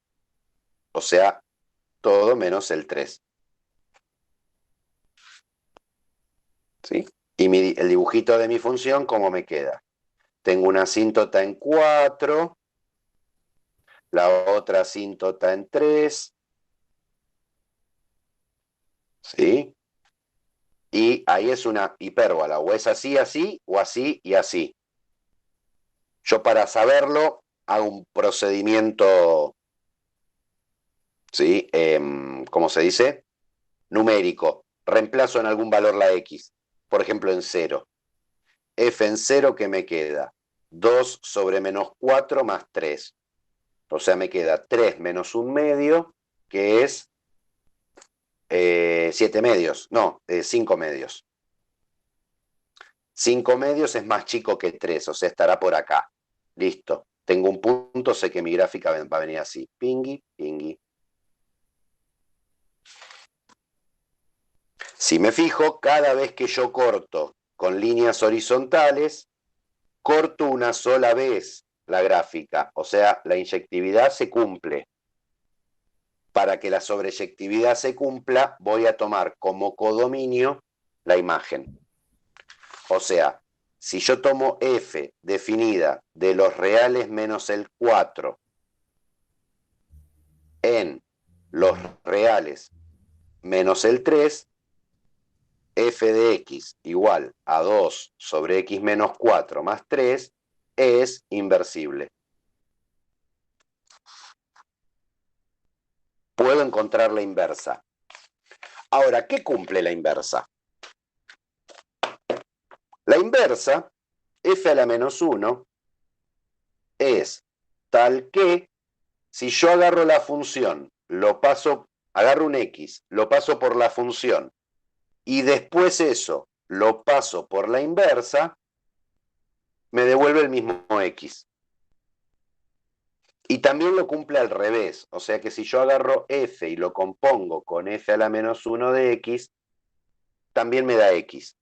O sea, todo menos el 3. ¿Sí? Y el dibujito de mi función, ¿cómo me queda? Tengo una asíntota en 4, la otra asíntota en 3, ¿sí? Y ahí es una hipérbola, o es así, así, o así y así. Yo para saberlo hago un procedimiento, ¿sí? ¿Cómo se dice? Numérico. Reemplazo en algún valor la x, por ejemplo en 0. F en 0, ¿qué me queda? 2 sobre menos 4 más 3. O sea, me queda 3 menos 1 medio, que es 7 medios. No, 5 medios. 5 medios es más chico que 3, o sea, estará por acá. Listo. Tengo un punto, sé que mi gráfica va a venir así. Pingui, pingui. Si me fijo, cada vez que yo corto con líneas horizontales, corto una sola vez la gráfica. O sea, la inyectividad se cumple. Para que la sobreyectividad se cumpla, voy a tomar como codominio la imagen. O sea, si yo tomo f definida de los reales menos el 4 en los reales menos el 3, f de x igual a 2 sobre x menos 4 más 3 es inversible. Puedo encontrar la inversa. Ahora, ¿qué cumple la inversa? La inversa, f a la menos 1, es tal que si yo agarro la función, agarro un x, lo paso por la función y después eso lo paso por la inversa, me devuelve el mismo x. Y también lo cumple al revés, o sea que si yo agarro f y lo compongo con f a la menos 1 de x, también me da x.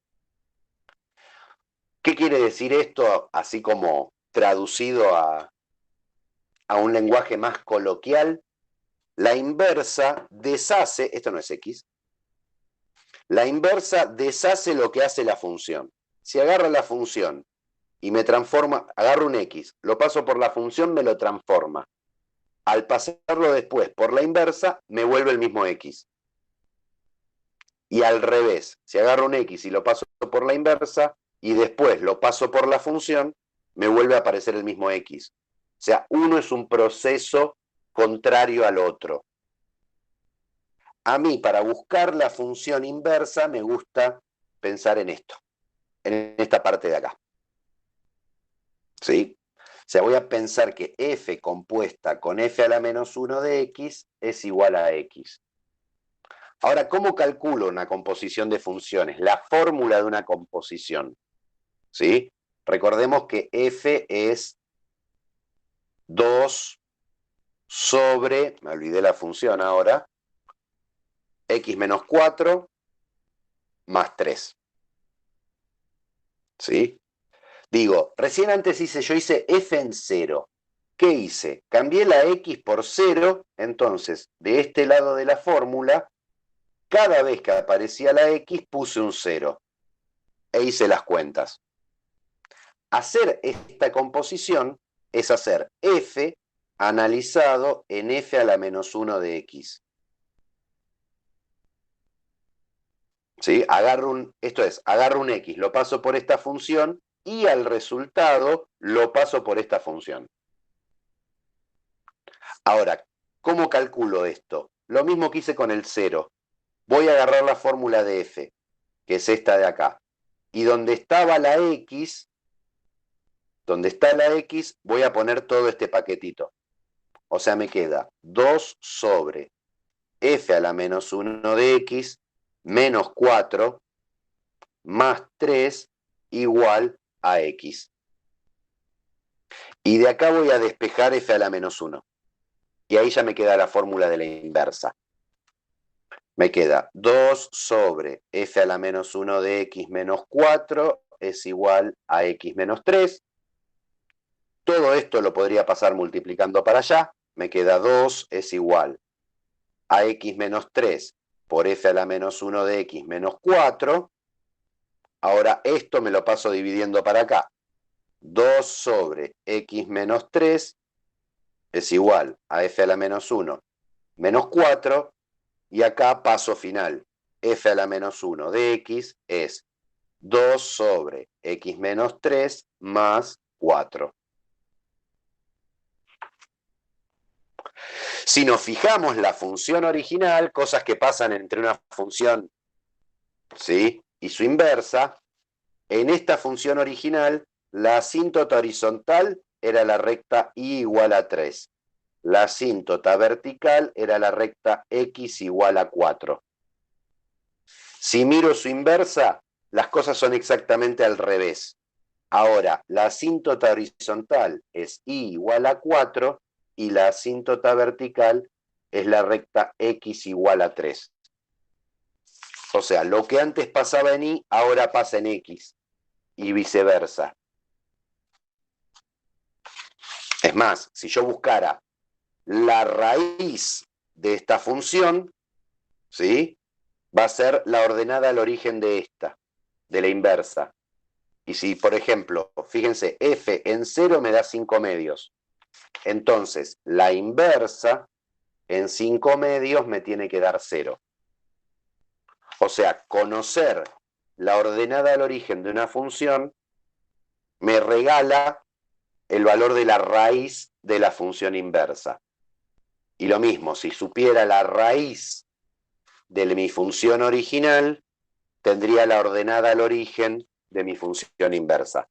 ¿Qué quiere decir esto, así como traducido a un lenguaje más coloquial? La inversa deshace, esto no es x, la inversa deshace lo que hace la función. Si agarro la función y me transforma, agarro un x, lo paso por la función, me lo transforma. Al pasarlo después por la inversa, me vuelve el mismo x. Y al revés, si agarro un x y lo paso por la inversa, y después lo paso por la función, me vuelve a aparecer el mismo x. O sea, uno es un proceso contrario al otro. A mí, para buscar la función inversa, me gusta pensar en esto, en esta parte de acá. ¿Sí? O sea, voy a pensar que f compuesta con f a la menos 1 de x es igual a x. Ahora, ¿cómo calculo una composición de funciones? La fórmula de una composición. ¿Sí? Recordemos que f es 2 sobre, me olvidé la función ahora, x menos 4 más 3. ¿Sí? Digo, recién antes yo hice f en 0. ¿Qué hice? Cambié la x por 0, entonces, de este lado de la fórmula, cada vez que aparecía la x puse un 0. E hice las cuentas. Hacer esta composición es hacer f analizado en f a la menos 1 de x. ¿Sí? Agarro un x, lo paso por esta función y al resultado lo paso por esta función. Ahora, ¿cómo calculo esto? Lo mismo que hice con el 0. Voy a agarrar la fórmula de f, que es esta de acá. Y donde estaba la x, voy a poner todo este paquetito. O sea, me queda 2 sobre f a la menos 1 de x menos 4 más 3 igual a x. Y de acá voy a despejar f a la menos 1. Y ahí ya me queda la fórmula de la inversa. Me queda 2 sobre f a la menos 1 de x menos 4 es igual a x menos 3. Todo esto lo podría pasar multiplicando para allá. Me queda 2 es igual a x menos 3 por f a la menos 1 de x menos 4. Ahora esto me lo paso dividiendo para acá. 2 sobre x menos 3 es igual a f a la menos 1 menos 4. Y acá paso final. F a la menos 1 de x es 2 sobre x menos 3 más 4. Si nos fijamos la función original, cosas que pasan entre una función, ¿sí?, y su inversa, en esta función original, la asíntota horizontal era la recta y igual a 3. La asíntota vertical era la recta x igual a 4. Si miro su inversa, las cosas son exactamente al revés. Ahora, la asíntota horizontal es y igual a 4 y la asíntota vertical es la recta x igual a 3. O sea, lo que antes pasaba en y, ahora pasa en x y viceversa. Es más, si yo buscara la raíz de esta función, ¿sí?, va a ser la ordenada al origen de esta, de la inversa. Y si, por ejemplo, fíjense, f en 0 me da 5 medios. Entonces, la inversa en 5 medios me tiene que dar 0. O sea, conocer la ordenada al origen de una función me regala el valor de la raíz de la función inversa. Y lo mismo, si supiera la raíz de mi función original, tendría la ordenada al origen de mi función inversa.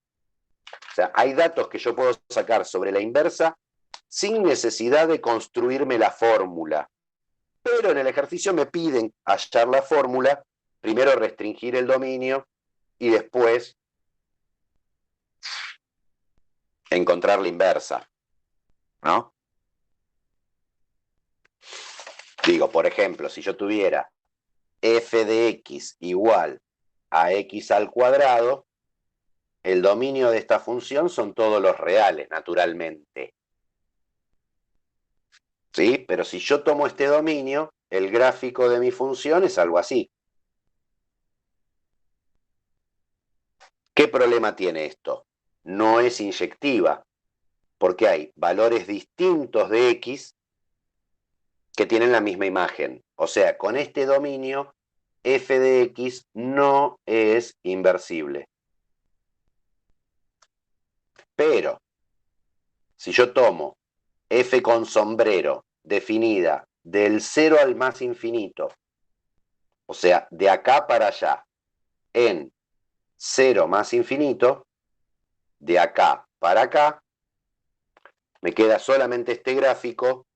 O sea, hay datos que yo puedo sacar sobre la inversa sin necesidad de construirme la fórmula. Pero en el ejercicio me piden hallar la fórmula primero restringir el dominio y después encontrar la inversa, ¿no? Digo, por ejemplo, si yo tuviera f de x igual a x al cuadrado, el dominio de esta función son todos los reales, naturalmente. ¿Sí? Pero si yo tomo este dominio, el gráfico de mi función es algo así. ¿Qué problema tiene esto? No es inyectiva, porque hay valores distintos de x que tienen la misma imagen. O sea, con este dominio, f de x no es inversible. Pero, si yo tomo f con sombrero definida del 0 al más infinito, o sea, de acá para allá, en 0 más infinito, de acá para acá, me queda solamente este gráfico,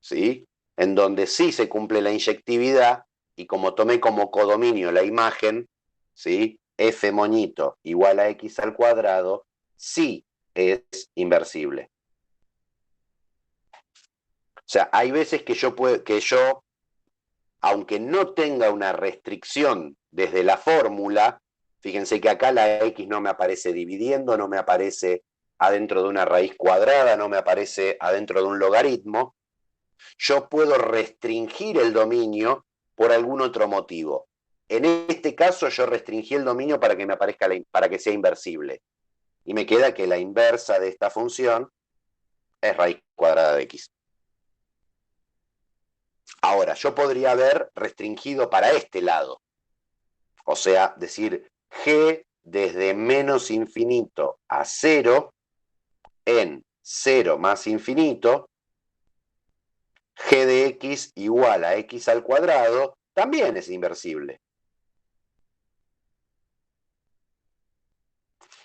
¿sí? En donde sí se cumple la inyectividad, y como tomé como codominio la imagen, ¿sí? F moñito igual a x al cuadrado, sí es inversible. O sea, hay veces que yo, aunque no tenga una restricción desde la fórmula, fíjense que acá la x no me aparece dividiendo, no me aparece adentro de una raíz cuadrada, no me aparece adentro de un logaritmo, yo puedo restringir el dominio por algún otro motivo. En este caso yo restringí el dominio para que me aparezca para que sea inversible. Y me queda que la inversa de esta función es raíz cuadrada de x. Ahora, yo podría haber restringido para este lado. O sea, decir g desde menos infinito a 0 en 0 más infinito, g de x igual a x al cuadrado, también es inversible.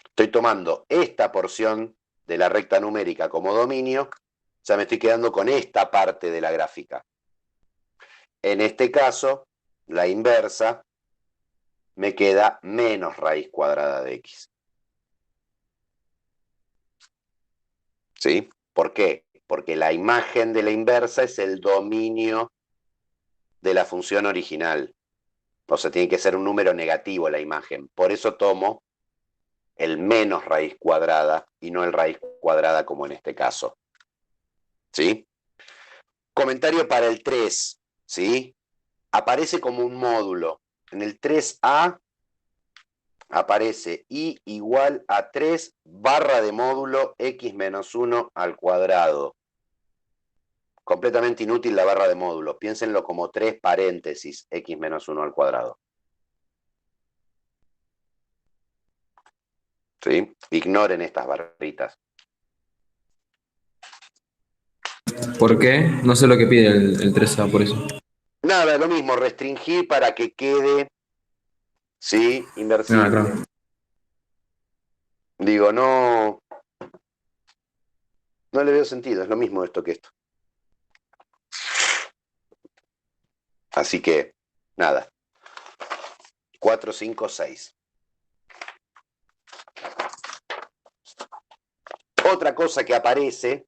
Estoy tomando esta porción de la recta numérica como dominio, o sea, me estoy quedando con esta parte de la gráfica. En este caso, la inversa me queda menos raíz cuadrada de x. ¿Sí? ¿Por qué? Porque la imagen de la inversa es el dominio de la función original. O sea, tiene que ser un número negativo la imagen. Por eso tomo el menos raíz cuadrada y no el raíz cuadrada como en este caso. ¿Sí? Comentario para el 3. ¿Sí? Aparece como un módulo. En el 3A aparece y igual a 3 barra de módulo x menos 1 al cuadrado. Completamente inútil la barra de módulo. Piénsenlo como 3 paréntesis x menos 1 al cuadrado. ¿Sí? Ignoren estas barritas. ¿Por qué? No sé lo que pide el 3A, por eso. Nada, lo mismo, restringir para que quede, ¿sí? Inversible. Ah, claro. Digo, no le veo sentido, es lo mismo esto que esto. Así que, nada. 4, 5, 6. Otra cosa que aparece,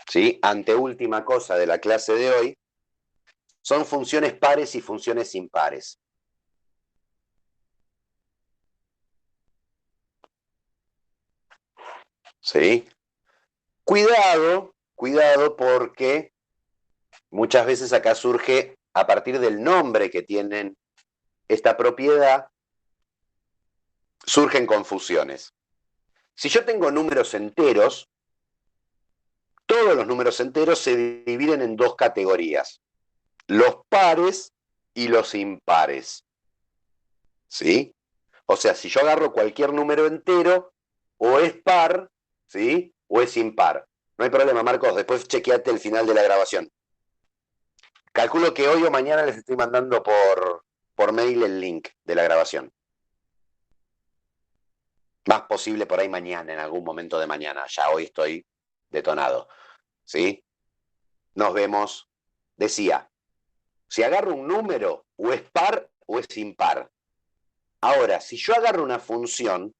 ¿sí? Anteúltima cosa de la clase de hoy, son funciones pares y funciones impares. ¿Sí? Cuidado porque muchas veces acá surge, a partir del nombre que tienen esta propiedad, surgen confusiones. Si yo tengo números enteros, todos los números enteros se dividen en dos categorías: los pares y los impares. ¿Sí? O sea, si yo agarro cualquier número entero, o es par, ¿sí? O es impar. No hay problema, Marcos, después chequeate el final de la grabación. Calculo que hoy o mañana les estoy mandando por mail el link de la grabación. Más posible por ahí mañana, en algún momento de mañana. Ya hoy estoy detonado. ¿Sí? Nos vemos. Decía, si agarro un número, o es par o es impar. Ahora, si yo agarro una función,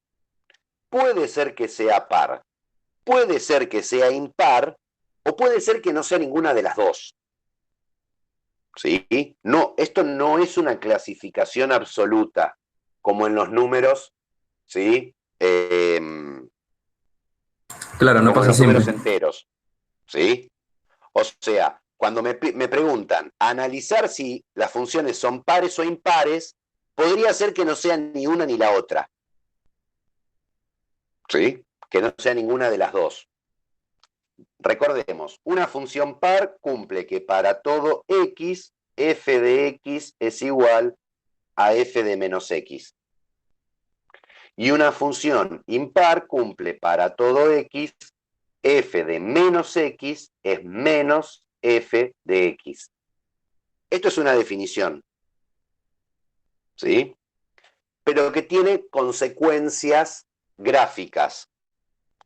puede ser que sea par, puede ser que sea impar, o puede ser que no sea ninguna de las dos. ¿Sí? No, esto no es una clasificación absoluta, como en los números, ¿sí? Claro, no Como en pasa los números siempre. enteros, ¿sí? O sea, cuando me preguntan analizar si las funciones son pares o impares, podría ser que no sean ni una ni la otra, ¿sí? Que no sea ninguna de las dos. Recordemos, una función par cumple que para todo x, f de x es igual a f de menos x. Y una función impar cumple para todo x, f de menos x es menos f de x. Esto es una definición, ¿sí? Pero que tiene consecuencias gráficas,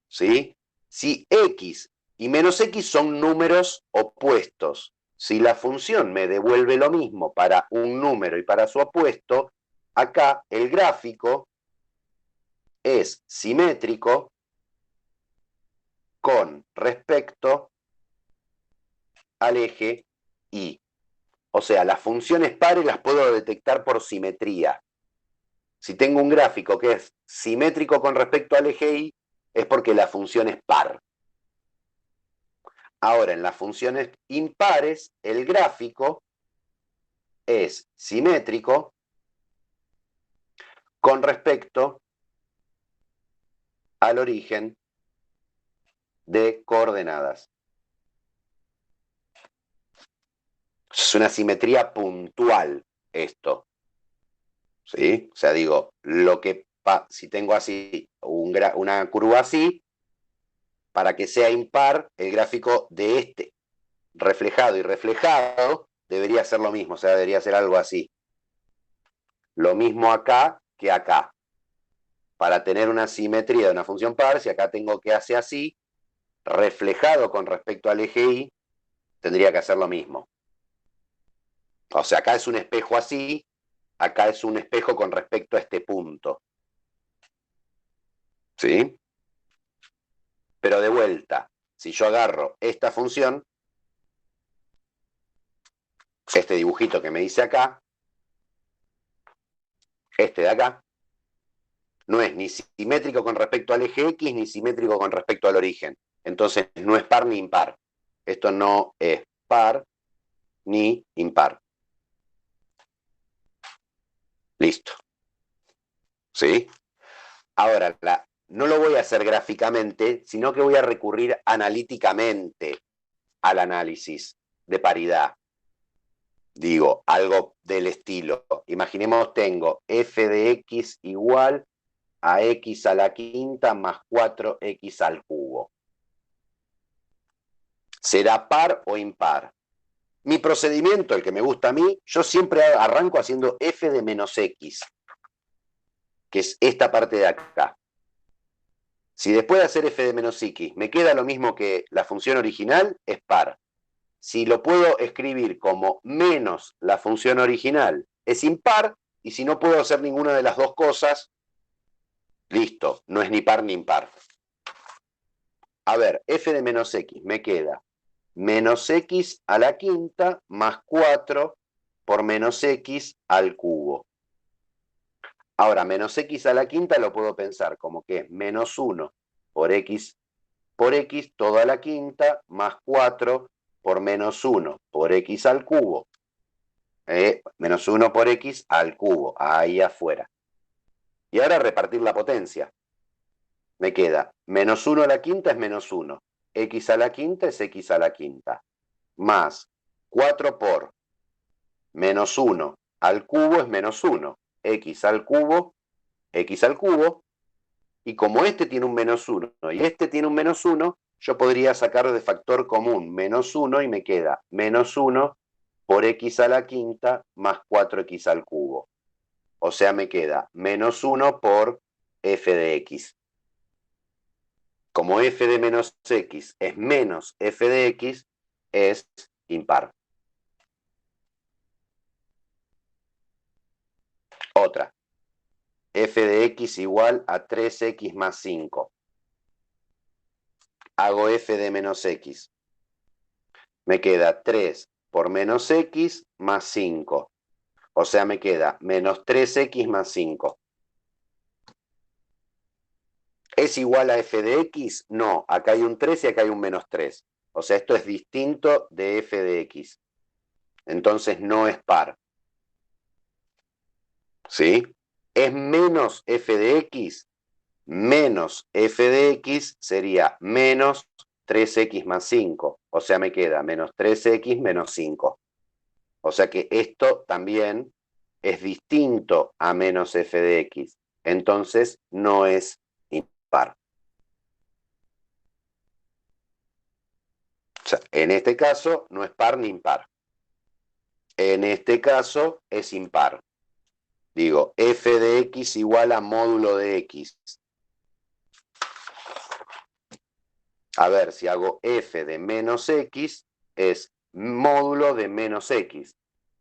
¿sí? Si x y menos x son números opuestos, si la función me devuelve lo mismo para un número y para su opuesto, acá el gráfico es simétrico con respecto al eje Y. O sea, las funciones pares las puedo detectar por simetría. Si tengo un gráfico que es simétrico con respecto al eje Y, es porque la función es par. Ahora, en las funciones impares, el gráfico es simétrico con respecto al origen de coordenadas. Es una simetría puntual esto, ¿sí? O sea, digo, si tengo así una curva así, para que sea impar, el gráfico de este reflejado y reflejado debería ser lo mismo, o sea, debería ser algo así. Lo mismo acá que acá. Para tener una simetría de una función par, si acá tengo que hacer así, reflejado con respecto al eje Y, tendría que hacer lo mismo. O sea, acá es un espejo así, acá es un espejo con respecto a este punto. ¿Sí? Pero de vuelta, si yo agarro esta función, este dibujito que me dice acá, este de acá, no es ni simétrico con respecto al eje X ni simétrico con respecto al origen. Entonces no es par ni impar. Esto no es par ni impar. Listo. ¿Sí? Ahora, no lo voy a hacer gráficamente, sino que voy a recurrir analíticamente al análisis de paridad. Digo, algo del estilo. Imaginemos tengo f de x igual a x a la quinta más 4x al cubo. ¿Será par o impar? Mi procedimiento, el que me gusta a mí, yo siempre arranco haciendo f de menos x, que es esta parte de acá. Si después de hacer f de menos x me queda lo mismo que la función original, es par. Si lo puedo escribir como menos la función original, es impar, y si no puedo hacer ninguna de las dos cosas, listo, no es ni par ni impar. A ver, f de menos x me queda menos x a la quinta más 4 por menos x al cubo. Ahora, menos x a la quinta lo puedo pensar como que es menos 1 por x todo a la quinta más 4 por menos 1 por x al cubo. Menos 1 por x al cubo, ahí afuera. Y ahora repartir la potencia. Me queda menos 1 a la quinta es menos 1. X a la quinta es x a la quinta. Más 4 por menos 1 al cubo es menos 1. X al cubo, x al cubo. Y como este tiene un menos 1 y este tiene un menos 1, yo podría sacar de factor común menos 1 y me queda menos 1 por x a la quinta más 4x al cubo. O sea, me queda menos 1 por f de x. Como f de menos x es menos f de x, es impar. f de x igual a 3x más 5. Hago f de menos x. Me queda 3 por menos x más 5. O sea, me queda menos 3x más 5. ¿Es igual a f de x? No, acá hay un 3 y acá hay un menos 3. O sea, esto es distinto de f de x. Entonces no es par. ¿Sí? ¿Es menos f de x? Menos f de x sería menos 3x más 5. O sea, me queda menos 3x menos 5. O sea que esto también es distinto a menos f de x. Entonces no es impar. O sea, en este caso no es par ni impar. En este caso es impar. Digo, f de x igual a módulo de x. A ver, si hago f de menos x, es módulo de menos x.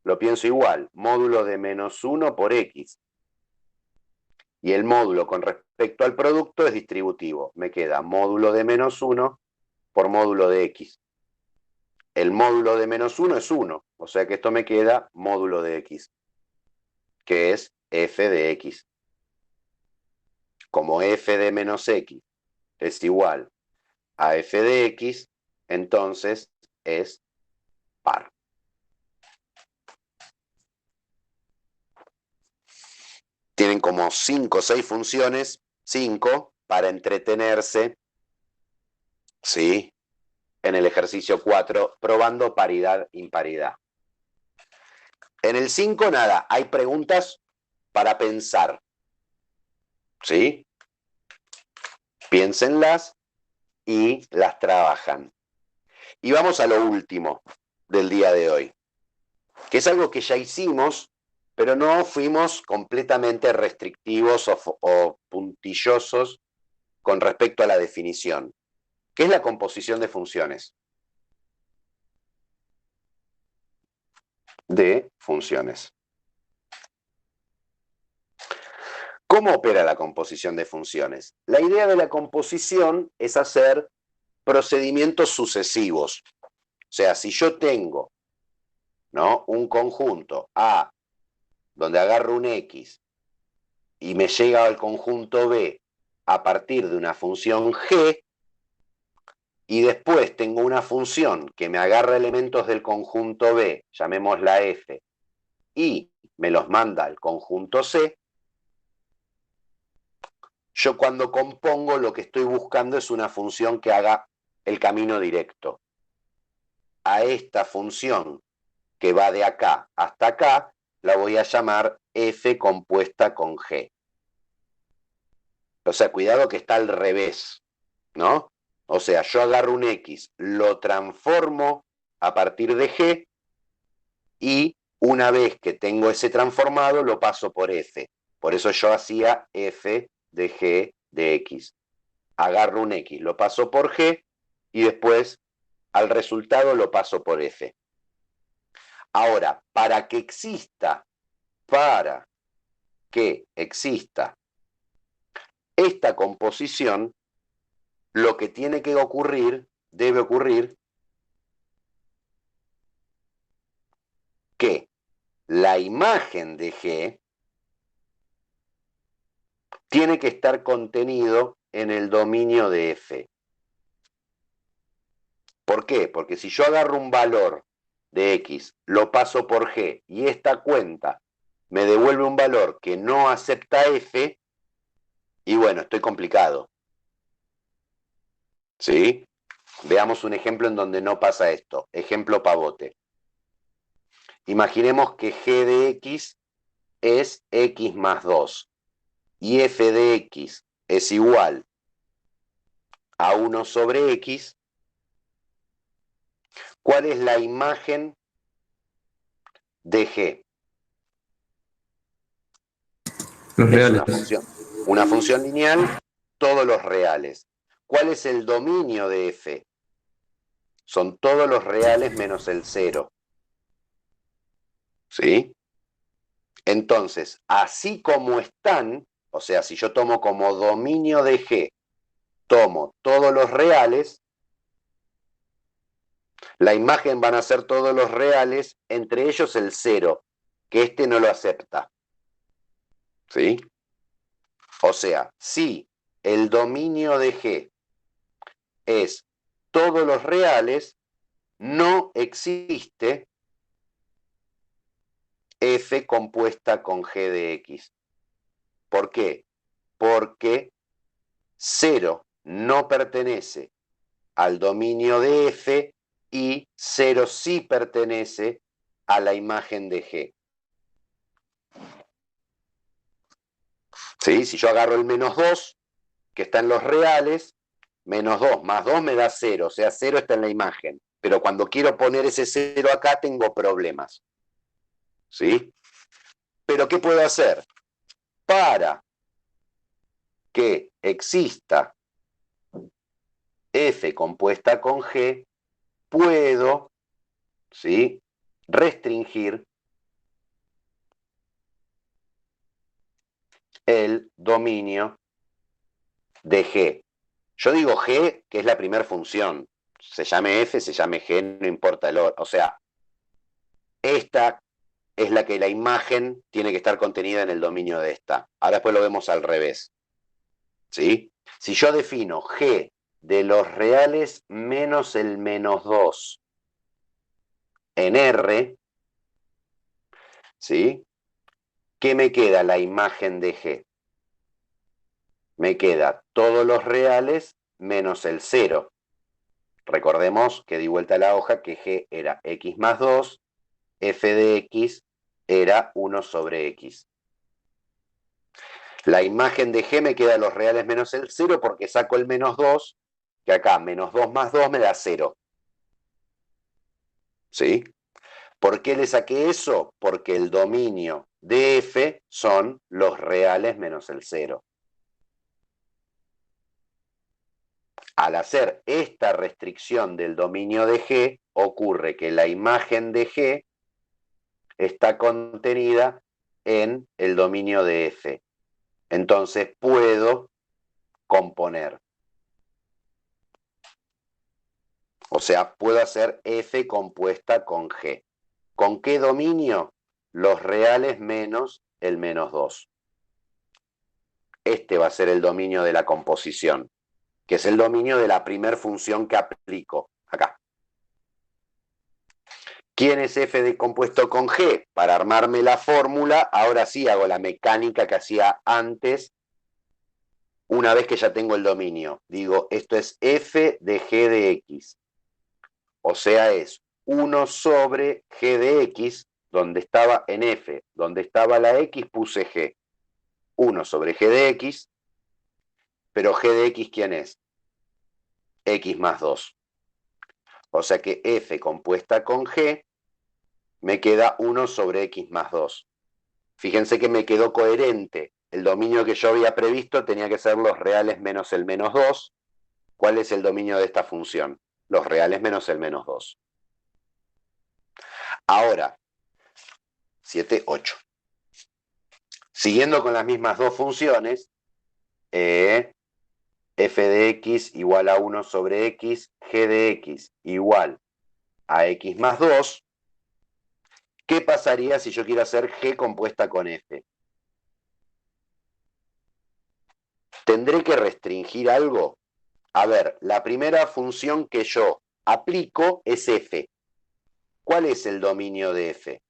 Lo pienso igual, módulo de menos 1 por x. Y el módulo con respecto al producto es distributivo. Me queda módulo de menos 1 por módulo de x. El módulo de menos 1 es 1, o sea que esto me queda módulo de x, que es f de x. Como f de menos x es igual a f de x, entonces es par. Tienen como 5 o 6 funciones, 5, para entretenerse, ¿sí? En el ejercicio 4, probando paridad, imparidad. En el 5, nada, hay preguntas para pensar, ¿sí? Piénsenlas y las trabajan. Y vamos a lo último del día de hoy, que es algo que ya hicimos, pero no fuimos completamente restrictivos o puntillosos con respecto a la definición, que es la composición de funciones. ¿Cómo opera la composición de funciones? La idea de la composición es hacer procedimientos sucesivos. O sea, si yo tengo, ¿no?, un conjunto A, donde agarro un X y me llega al conjunto B a partir de una función G, y después tengo una función que me agarra elementos del conjunto B, llamémosla F, y me los manda al conjunto C, yo cuando compongo lo que estoy buscando es una función que haga el camino directo. A esta función que va de acá hasta acá, la voy a llamar F compuesta con G. O sea, cuidado que está al revés, ¿no? O sea, yo agarro un X, lo transformo a partir de G, y una vez que tengo ese transformado, lo paso por F. Por eso yo hacía F de G de X. Agarro un X, lo paso por G, y después al resultado lo paso por F. Ahora, para que exista esta composición, lo que tiene que ocurrir, debe ocurrir, que la imagen de G tiene que estar contenido en el dominio de F. ¿Por qué? Porque si yo agarro un valor de X, lo paso por G, y esta cuenta me devuelve un valor que no acepta F, y bueno, estoy complicado. ¿Sí? Veamos un ejemplo en donde no pasa esto. Ejemplo pavote. Imaginemos que G de X es X más 2 y F de X es igual a 1 sobre X. ¿Cuál es la imagen de G? Los Es reales. una función lineal, todos los reales. ¿Cuál es el dominio de F? Son todos los reales menos el 0. ¿Sí? Entonces, así como están, O sea, si yo tomo como dominio de G, tomo todos los reales, la imagen van a ser todos los reales, entre ellos el 0, que este no lo acepta. ¿Sí? O sea, si el dominio de G es todos los reales, no existe F compuesta con G de X. ¿Por qué? Porque 0 no pertenece al dominio de F y 0 sí pertenece a la imagen de G. ¿Sí? Si yo agarro el -2, que está en los reales, -2 más 2 me da 0, o sea, 0 está en la imagen. Pero cuando quiero poner ese 0 acá tengo problemas. ¿Sí? Pero ¿qué puedo hacer? Para que exista F compuesta con G, puedo, ¿sí?, restringir el dominio de G. Yo digo G, que es la primera función. Se llame F, se llame G, no importa el orden. O sea, esta es la que la imagen tiene que estar contenida en el dominio de esta. Ahora después lo vemos al revés. ¿Sí? Si yo defino G de los reales menos el -2 en R, ¿sí?, ¿qué me queda la imagen de G? Me queda todos los reales menos el 0. Recordemos que di vuelta a la hoja que G era X más 2, F de X era 1 sobre X. La imagen de G me queda los reales menos el 0 porque saco el -2, que acá -2 más 2 me da 0. ¿Sí? ¿Por qué le saqué eso? Porque el dominio de F son los reales menos el 0. Al hacer esta restricción del dominio de G, ocurre que la imagen de G está contenida en el dominio de F. Entonces puedo componer. O sea, puedo hacer F compuesta con G. ¿Con qué dominio? Los reales menos el -2. Este va a ser el dominio de la composición, que es el dominio de la primer función que aplico acá. ¿Quién es F de compuesto con G? Para armarme la fórmula, ahora sí hago la mecánica que hacía antes, una vez que ya tengo el dominio. Digo, esto es F de G de X. O sea, es 1 sobre G de X, donde estaba en F, donde estaba la X puse G. 1 sobre G de X, pero G de X, ¿quién es? X más 2. O sea que F compuesta con G me queda 1 sobre X más 2. Fíjense que me quedó coherente. El dominio que yo había previsto tenía que ser los reales menos el -2. ¿Cuál es el dominio de esta función? Los reales menos el -2. Ahora, 7, 8. Siguiendo con las mismas dos funciones, f de x igual a 1 sobre x, g de x igual a x más 2, ¿qué pasaría si yo quiero hacer g compuesta con f? ¿Tendré que restringir algo? A ver, la primera función que yo aplico es f. ¿Cuál es el dominio de f?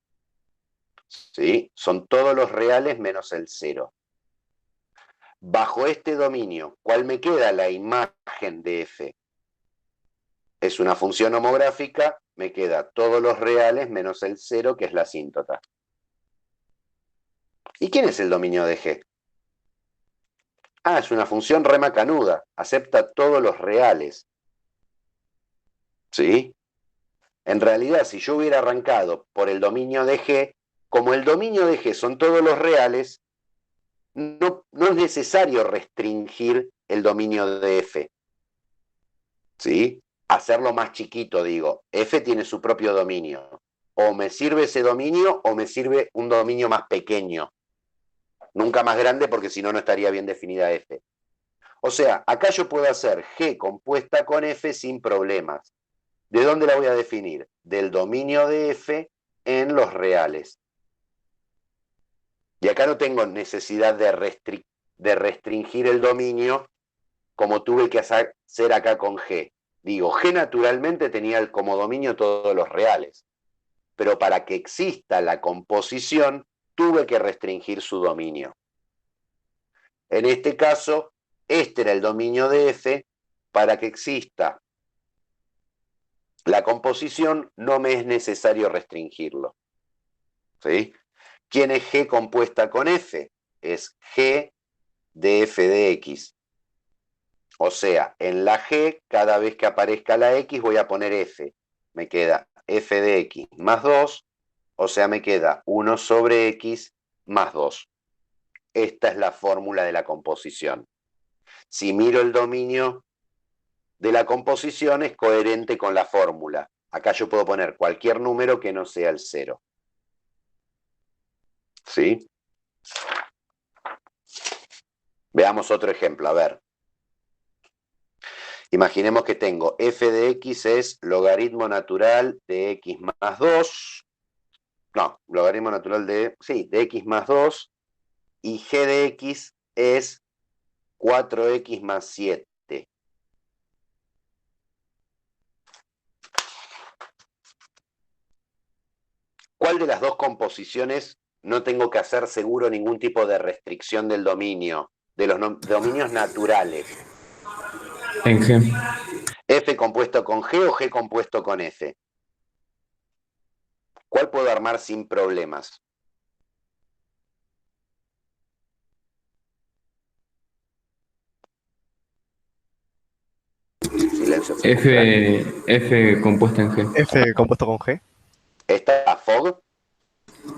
¿Sí? Son todos los reales menos el 0. Bajo este dominio, ¿cuál me queda? La imagen de f. Es una función homográfica, me queda todos los reales menos el 0, que es la asíntota. ¿Y quién es el dominio de g? Ah, es una función re macanuda, acepta todos los reales. ¿Sí? En realidad, si yo hubiera arrancado por el dominio de g, como el dominio de g son todos los reales, no es necesario restringir el dominio de f. ¿Sí? Hacerlo más chiquito, digo. F tiene su propio dominio. O me sirve ese dominio o me sirve un dominio más pequeño. Nunca más grande porque si no, no estaría bien definida F. O sea, acá yo puedo hacer G compuesta con F sin problemas. ¿De dónde la voy a definir? Del dominio de F en los reales. Y acá no tengo necesidad de restringir el dominio como tuve que hacer acá con G. Digo, G naturalmente tenía como dominio todos los reales. Pero para que exista la composición, tuve que restringir su dominio. En este caso, este era el dominio de F. Para que exista la composición, no me es necesario restringirlo. ¿Sí? ¿Quién es G compuesta con F? Es G de F de X. O sea, en la G, cada vez que aparezca la X, voy a poner F. Me queda F de X más 2, o sea, me queda 1 sobre X más 2. Esta es la fórmula de la composición. Si miro el dominio de la composición, es coherente con la fórmula. Acá yo puedo poner cualquier número que no sea el 0. ¿Sí? Veamos otro ejemplo, a ver. Imaginemos que tengo f de x es logaritmo natural de x más 2. No, logaritmo natural de x más 2. Y g de x es 4x más 7. ¿Cuál de las dos composiciones no tengo que hacer seguro ningún tipo de restricción del dominio, de los dominios naturales? En G. ¿F compuesto con G o G compuesto con F? ¿Cuál puedo armar sin problemas? Silencio sepulcral. F compuesta en G. F compuesto con G. ¿Esta FOG?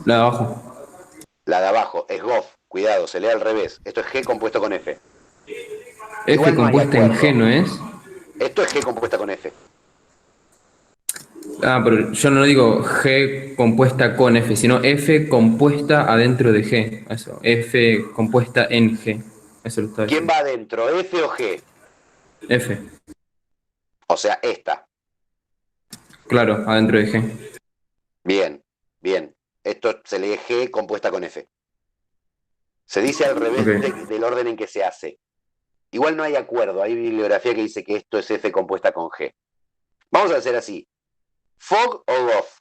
La de abajo. La de abajo es GOF. Cuidado, se lee al revés. Esto es G compuesto con F. F Igual no hay compuesta en acuerdo. G, ¿no es? Esto es G compuesta con F. Ah, pero yo no digo G compuesta con F, sino F compuesta adentro de G. Eso. F compuesta en G. Eso lo está ¿Quién diciendo. va adentro, F o G? F. O sea, esta. Claro, adentro de G. Bien, bien. Esto se lee G compuesta con F. Se dice al revés Ok. del orden en que se hace. Igual no hay acuerdo. Hay bibliografía que dice que esto es F compuesta con G. Vamos a hacer así. ¿FOG o GOF?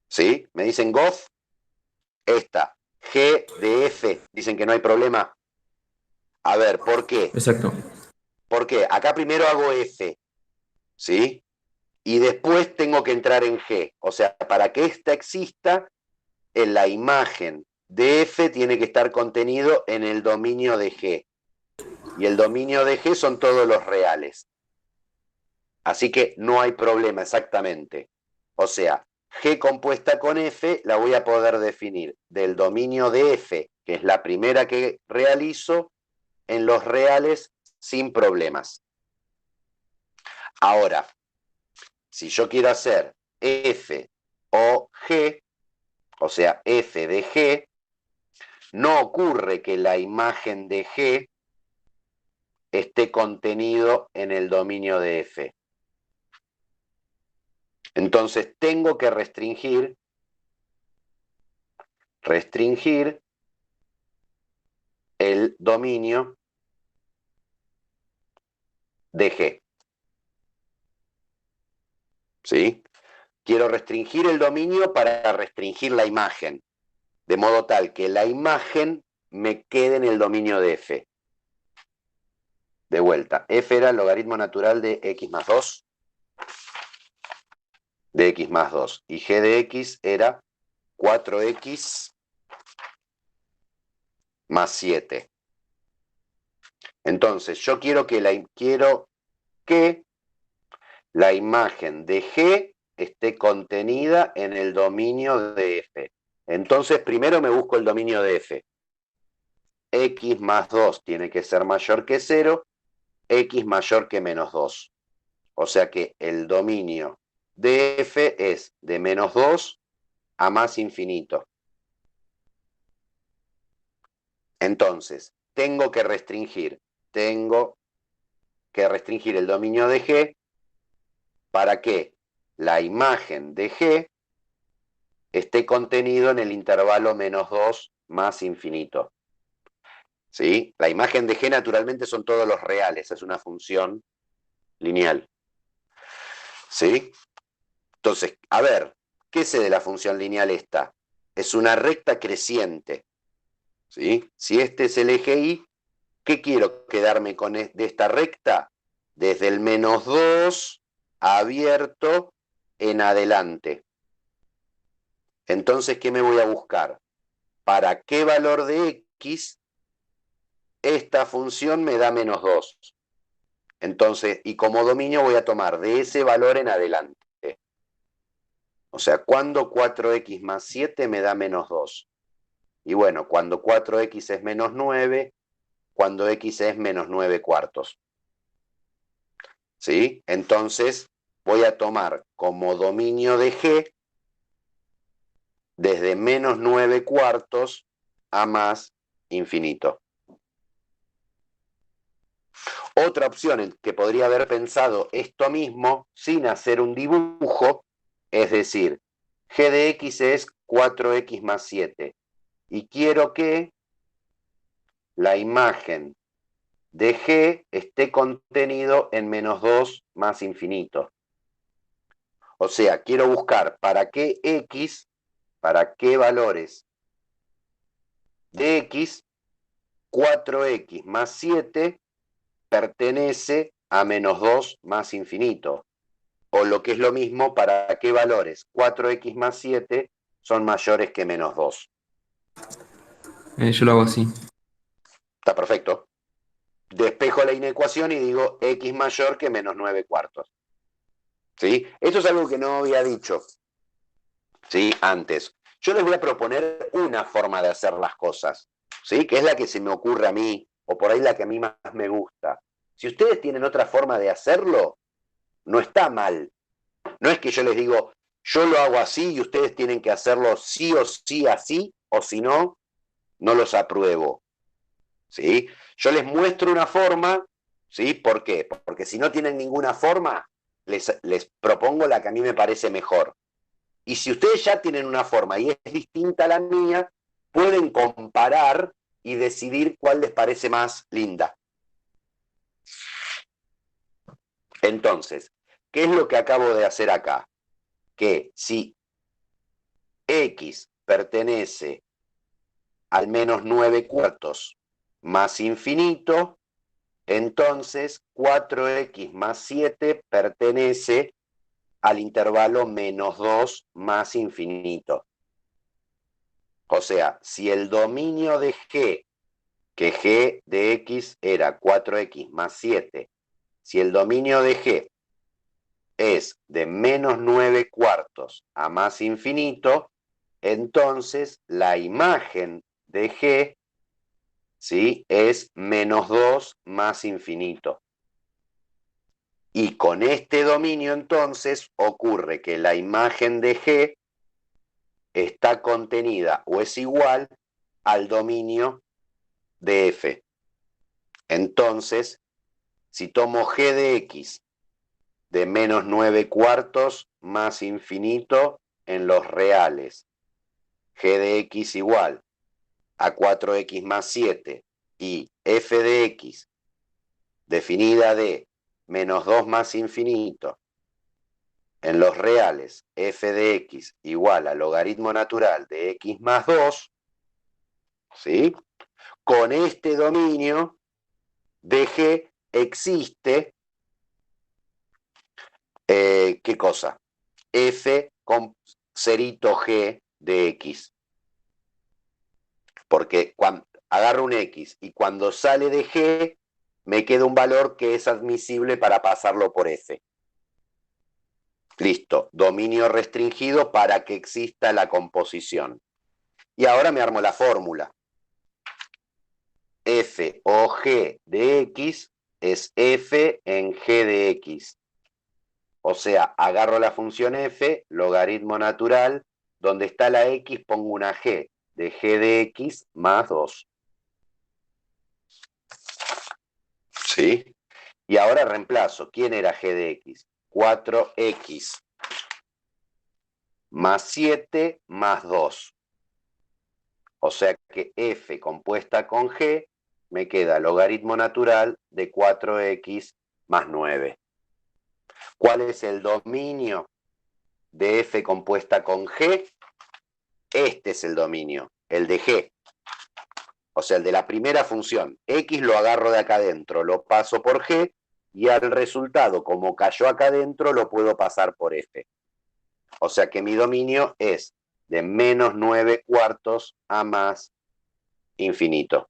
¿Sí? Me dicen GOF. Esta. G de F. Dicen que no hay problema. A ver, ¿por qué? Exacto. ¿Por qué? Acá primero hago F. ¿Sí? Y después tengo que entrar en G. O sea, para que esta exista, en la imagen de F tiene que estar contenido en el dominio de G. Y el dominio de G son todos los reales. Así que no hay problema exactamente. O sea, G compuesta con F la voy a poder definir del dominio de F, que es la primera que realizo, en los reales sin problemas. Ahora, si yo quiero hacer F o G, o sea, F de G, no ocurre que la imagen de G esté contenido en el dominio de F. Entonces tengo que restringir el dominio de G. ¿Sí? Quiero restringir el dominio para restringir la imagen, de modo tal que la imagen me quede en el dominio de F. De vuelta, F era el logaritmo natural de x más 2, de x más 2, y G de x era 4x más 7. Entonces, yo quiero que la imagen de G esté contenida en el dominio de F. Entonces, primero me busco el dominio de F. X más 2 tiene que ser mayor que 0, X mayor que menos 2. O sea que el dominio de F es de menos 2 a más infinito. Entonces, tengo que restringir el dominio de G para que la imagen de G esté contenido en el intervalo -2 más infinito. ¿Sí? La imagen de G naturalmente son todos los reales, es una función lineal. ¿Sí? Entonces, a ver, ¿qué sé de la función lineal esta? Es una recta creciente. ¿Sí? Si este es el eje Y, ¿qué quiero quedarme con de esta recta? Desde el -2 abierto en adelante. Entonces, ¿qué me voy a buscar? ¿Para qué valor de X esta función me da -2? Entonces, y como dominio voy a tomar de ese valor en adelante. O sea, cuando 4x más 7 me da -2. Y bueno, cuando 4x es -9, cuando x es -9/4. ¿Sí? Entonces, voy a tomar como dominio de G desde -9/4 a más infinito. Otra opción en que podría haber pensado esto mismo sin hacer un dibujo, es decir, g de x es 4x más 7. Y quiero que la imagen de g esté contenido en -2 más infinito. O sea, quiero buscar para qué valores de x, 4x más 7 pertenece a -2 más infinito. O lo que es lo mismo, para qué valores 4x más 7 son mayores que -2. Yo lo hago así. Está perfecto. Despejo la inecuación y digo x mayor que -9/4. ¿Sí? Esto es algo que no había dicho, ¿sí? Antes. Yo les voy a proponer una forma de hacer las cosas, ¿sí? Que es la que se me ocurre a mí, o por ahí la que a mí más me gusta. Si ustedes tienen otra forma de hacerlo, no está mal. No es que yo les digo, yo lo hago así y ustedes tienen que hacerlo sí o sí así, o si no, no los apruebo. ¿Sí? Yo les muestro una forma, ¿sí? ¿Por qué? Porque si no tienen ninguna forma, les propongo la que a mí me parece mejor. Y si ustedes ya tienen una forma y es distinta a la mía, pueden comparar y decidir cuál les parece más linda. Entonces, ¿qué es lo que acabo de hacer acá? Que si x pertenece al -9/4 más infinito, entonces 4x más 7 pertenece al intervalo -2 más infinito. O sea, si el dominio de G, que G de X era 4x más 7, si el dominio de G es de -9/4 a más infinito, entonces la imagen de G, ¿sí?, es -2 más infinito. Y con este dominio entonces ocurre que la imagen de G está contenida o es igual al dominio de F. Entonces, si tomo G de X de -9/4 más infinito en los reales, G de X igual a 4x más 7 y F de X definida de -2 más infinito en los reales, f de x igual al logaritmo natural de x más 2, ¿sí? Con este dominio de G existe, ¿qué cosa? F con cerito G de X. Porque cuando agarro un X y cuando sale de G, me queda un valor que es admisible para pasarlo por F. Listo, dominio restringido para que exista la composición. Y ahora me armo la fórmula. F o G de X es F en G de X. O sea, agarro la función F, logaritmo natural, donde está la X pongo una G de G de X más 2. ¿Sí? Y ahora reemplazo. ¿Quién era g de x? 4x más 7 más 2. O sea que f compuesta con g me queda logaritmo natural de 4x más 9. ¿Cuál es el dominio de f compuesta con g? Este es el dominio, el de g. O sea, el de la primera función. X lo agarro de acá adentro, lo paso por g, y al resultado, como cayó acá adentro, lo puedo pasar por f. O sea que mi dominio es de menos 9 cuartos a más infinito.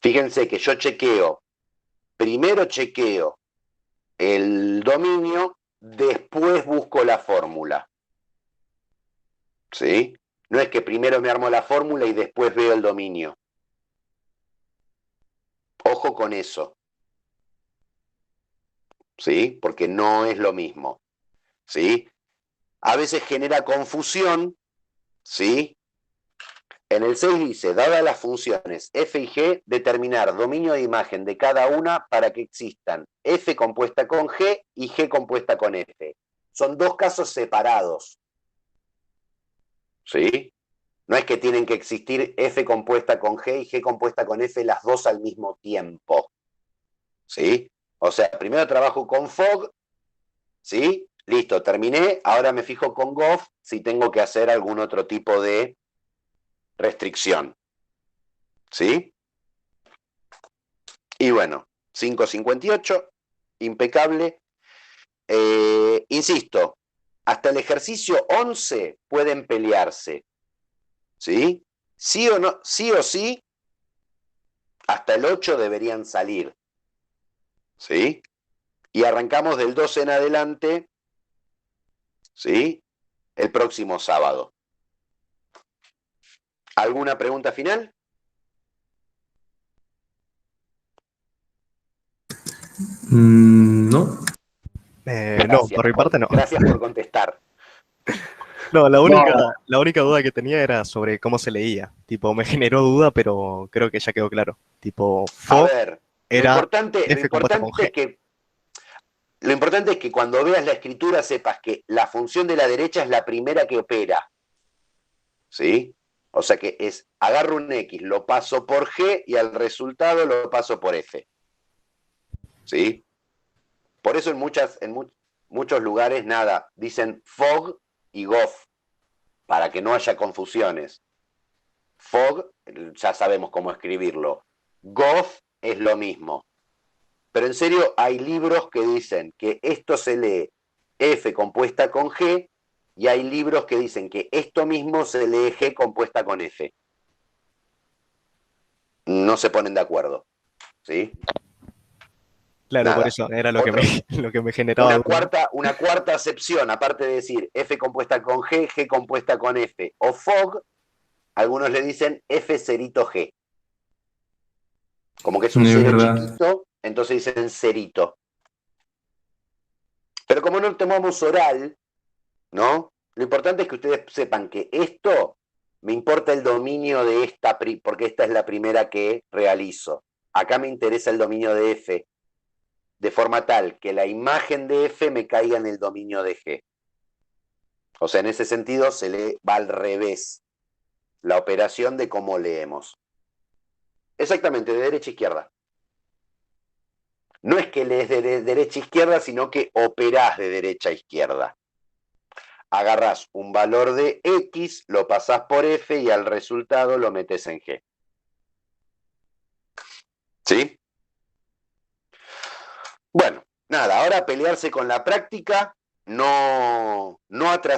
Fíjense que yo primero chequeo el dominio, después busco la fórmula. ¿Sí? No es que primero me armo la fórmula y después veo el dominio. Ojo con eso. ¿Sí? Porque no es lo mismo. ¿Sí? A veces genera confusión. ¿Sí? En el 6 dice, dadas las funciones f y g, determinar dominio de imagen de cada una para que existan f compuesta con g y g compuesta con f. Son dos casos separados. ¿Sí? No es que tienen que existir f compuesta con g y g compuesta con f las dos al mismo tiempo. ¿Sí? O sea, primero trabajo con fog, ¿sí? Listo, terminé. Ahora me fijo con gof si tengo que hacer algún otro tipo de restricción. ¿Sí? Y bueno, 5.58, impecable. Insisto, hasta el ejercicio 11 pueden pelearse. ¿Sí? Sí o no, sí o sí, hasta el 8 deberían salir. ¿Sí? Y arrancamos del 12 en adelante, ¿sí? El próximo sábado. ¿Alguna pregunta final? No. No, por mi parte no. Gracias por contestar. No, la única duda que tenía era sobre cómo se leía. Tipo, me generó duda, pero creo que ya quedó claro. Tipo, A fog ver, lo era importante f compuesta con es g. lo importante es que cuando veas la escritura sepas que la función de la derecha es la primera que opera. ¿Sí? O sea que es, agarro un x, lo paso por g y al resultado lo paso por f. ¿Sí? Por eso en muchos lugares, nada, dicen fog y gof, para que no haya confusiones. Fog, ya sabemos cómo escribirlo. Gof es lo mismo. Pero en serio, hay libros que dicen que esto se lee F compuesta con G, y hay libros que dicen que esto mismo se lee G compuesta con F. No se ponen de acuerdo. ¿Sí? Claro, por Nada. eso era lo que Otro, lo que me generaba duda. una cuarta acepción, aparte de decir F compuesta con G, G compuesta con F, o FOG, algunos le dicen F cerito G. Como que es un Es cero verdad. chiquito, entonces dicen cerito. Pero como no tomamos oral, ¿no? Lo importante es que ustedes sepan que esto me importa el dominio de esta, porque esta es la primera que realizo. Acá me interesa el dominio de F, de forma tal que la imagen de F me caiga en el dominio de G. O sea, en ese sentido se le va al revés la operación de cómo leemos. Exactamente, de derecha a izquierda. No es que lees de derecha a izquierda, sino que operás de derecha a izquierda. Agarrás un valor de X, lo pasás por F y al resultado lo metes en G. ¿Sí? Bueno, nada, ahora pelearse con la práctica, no atrasar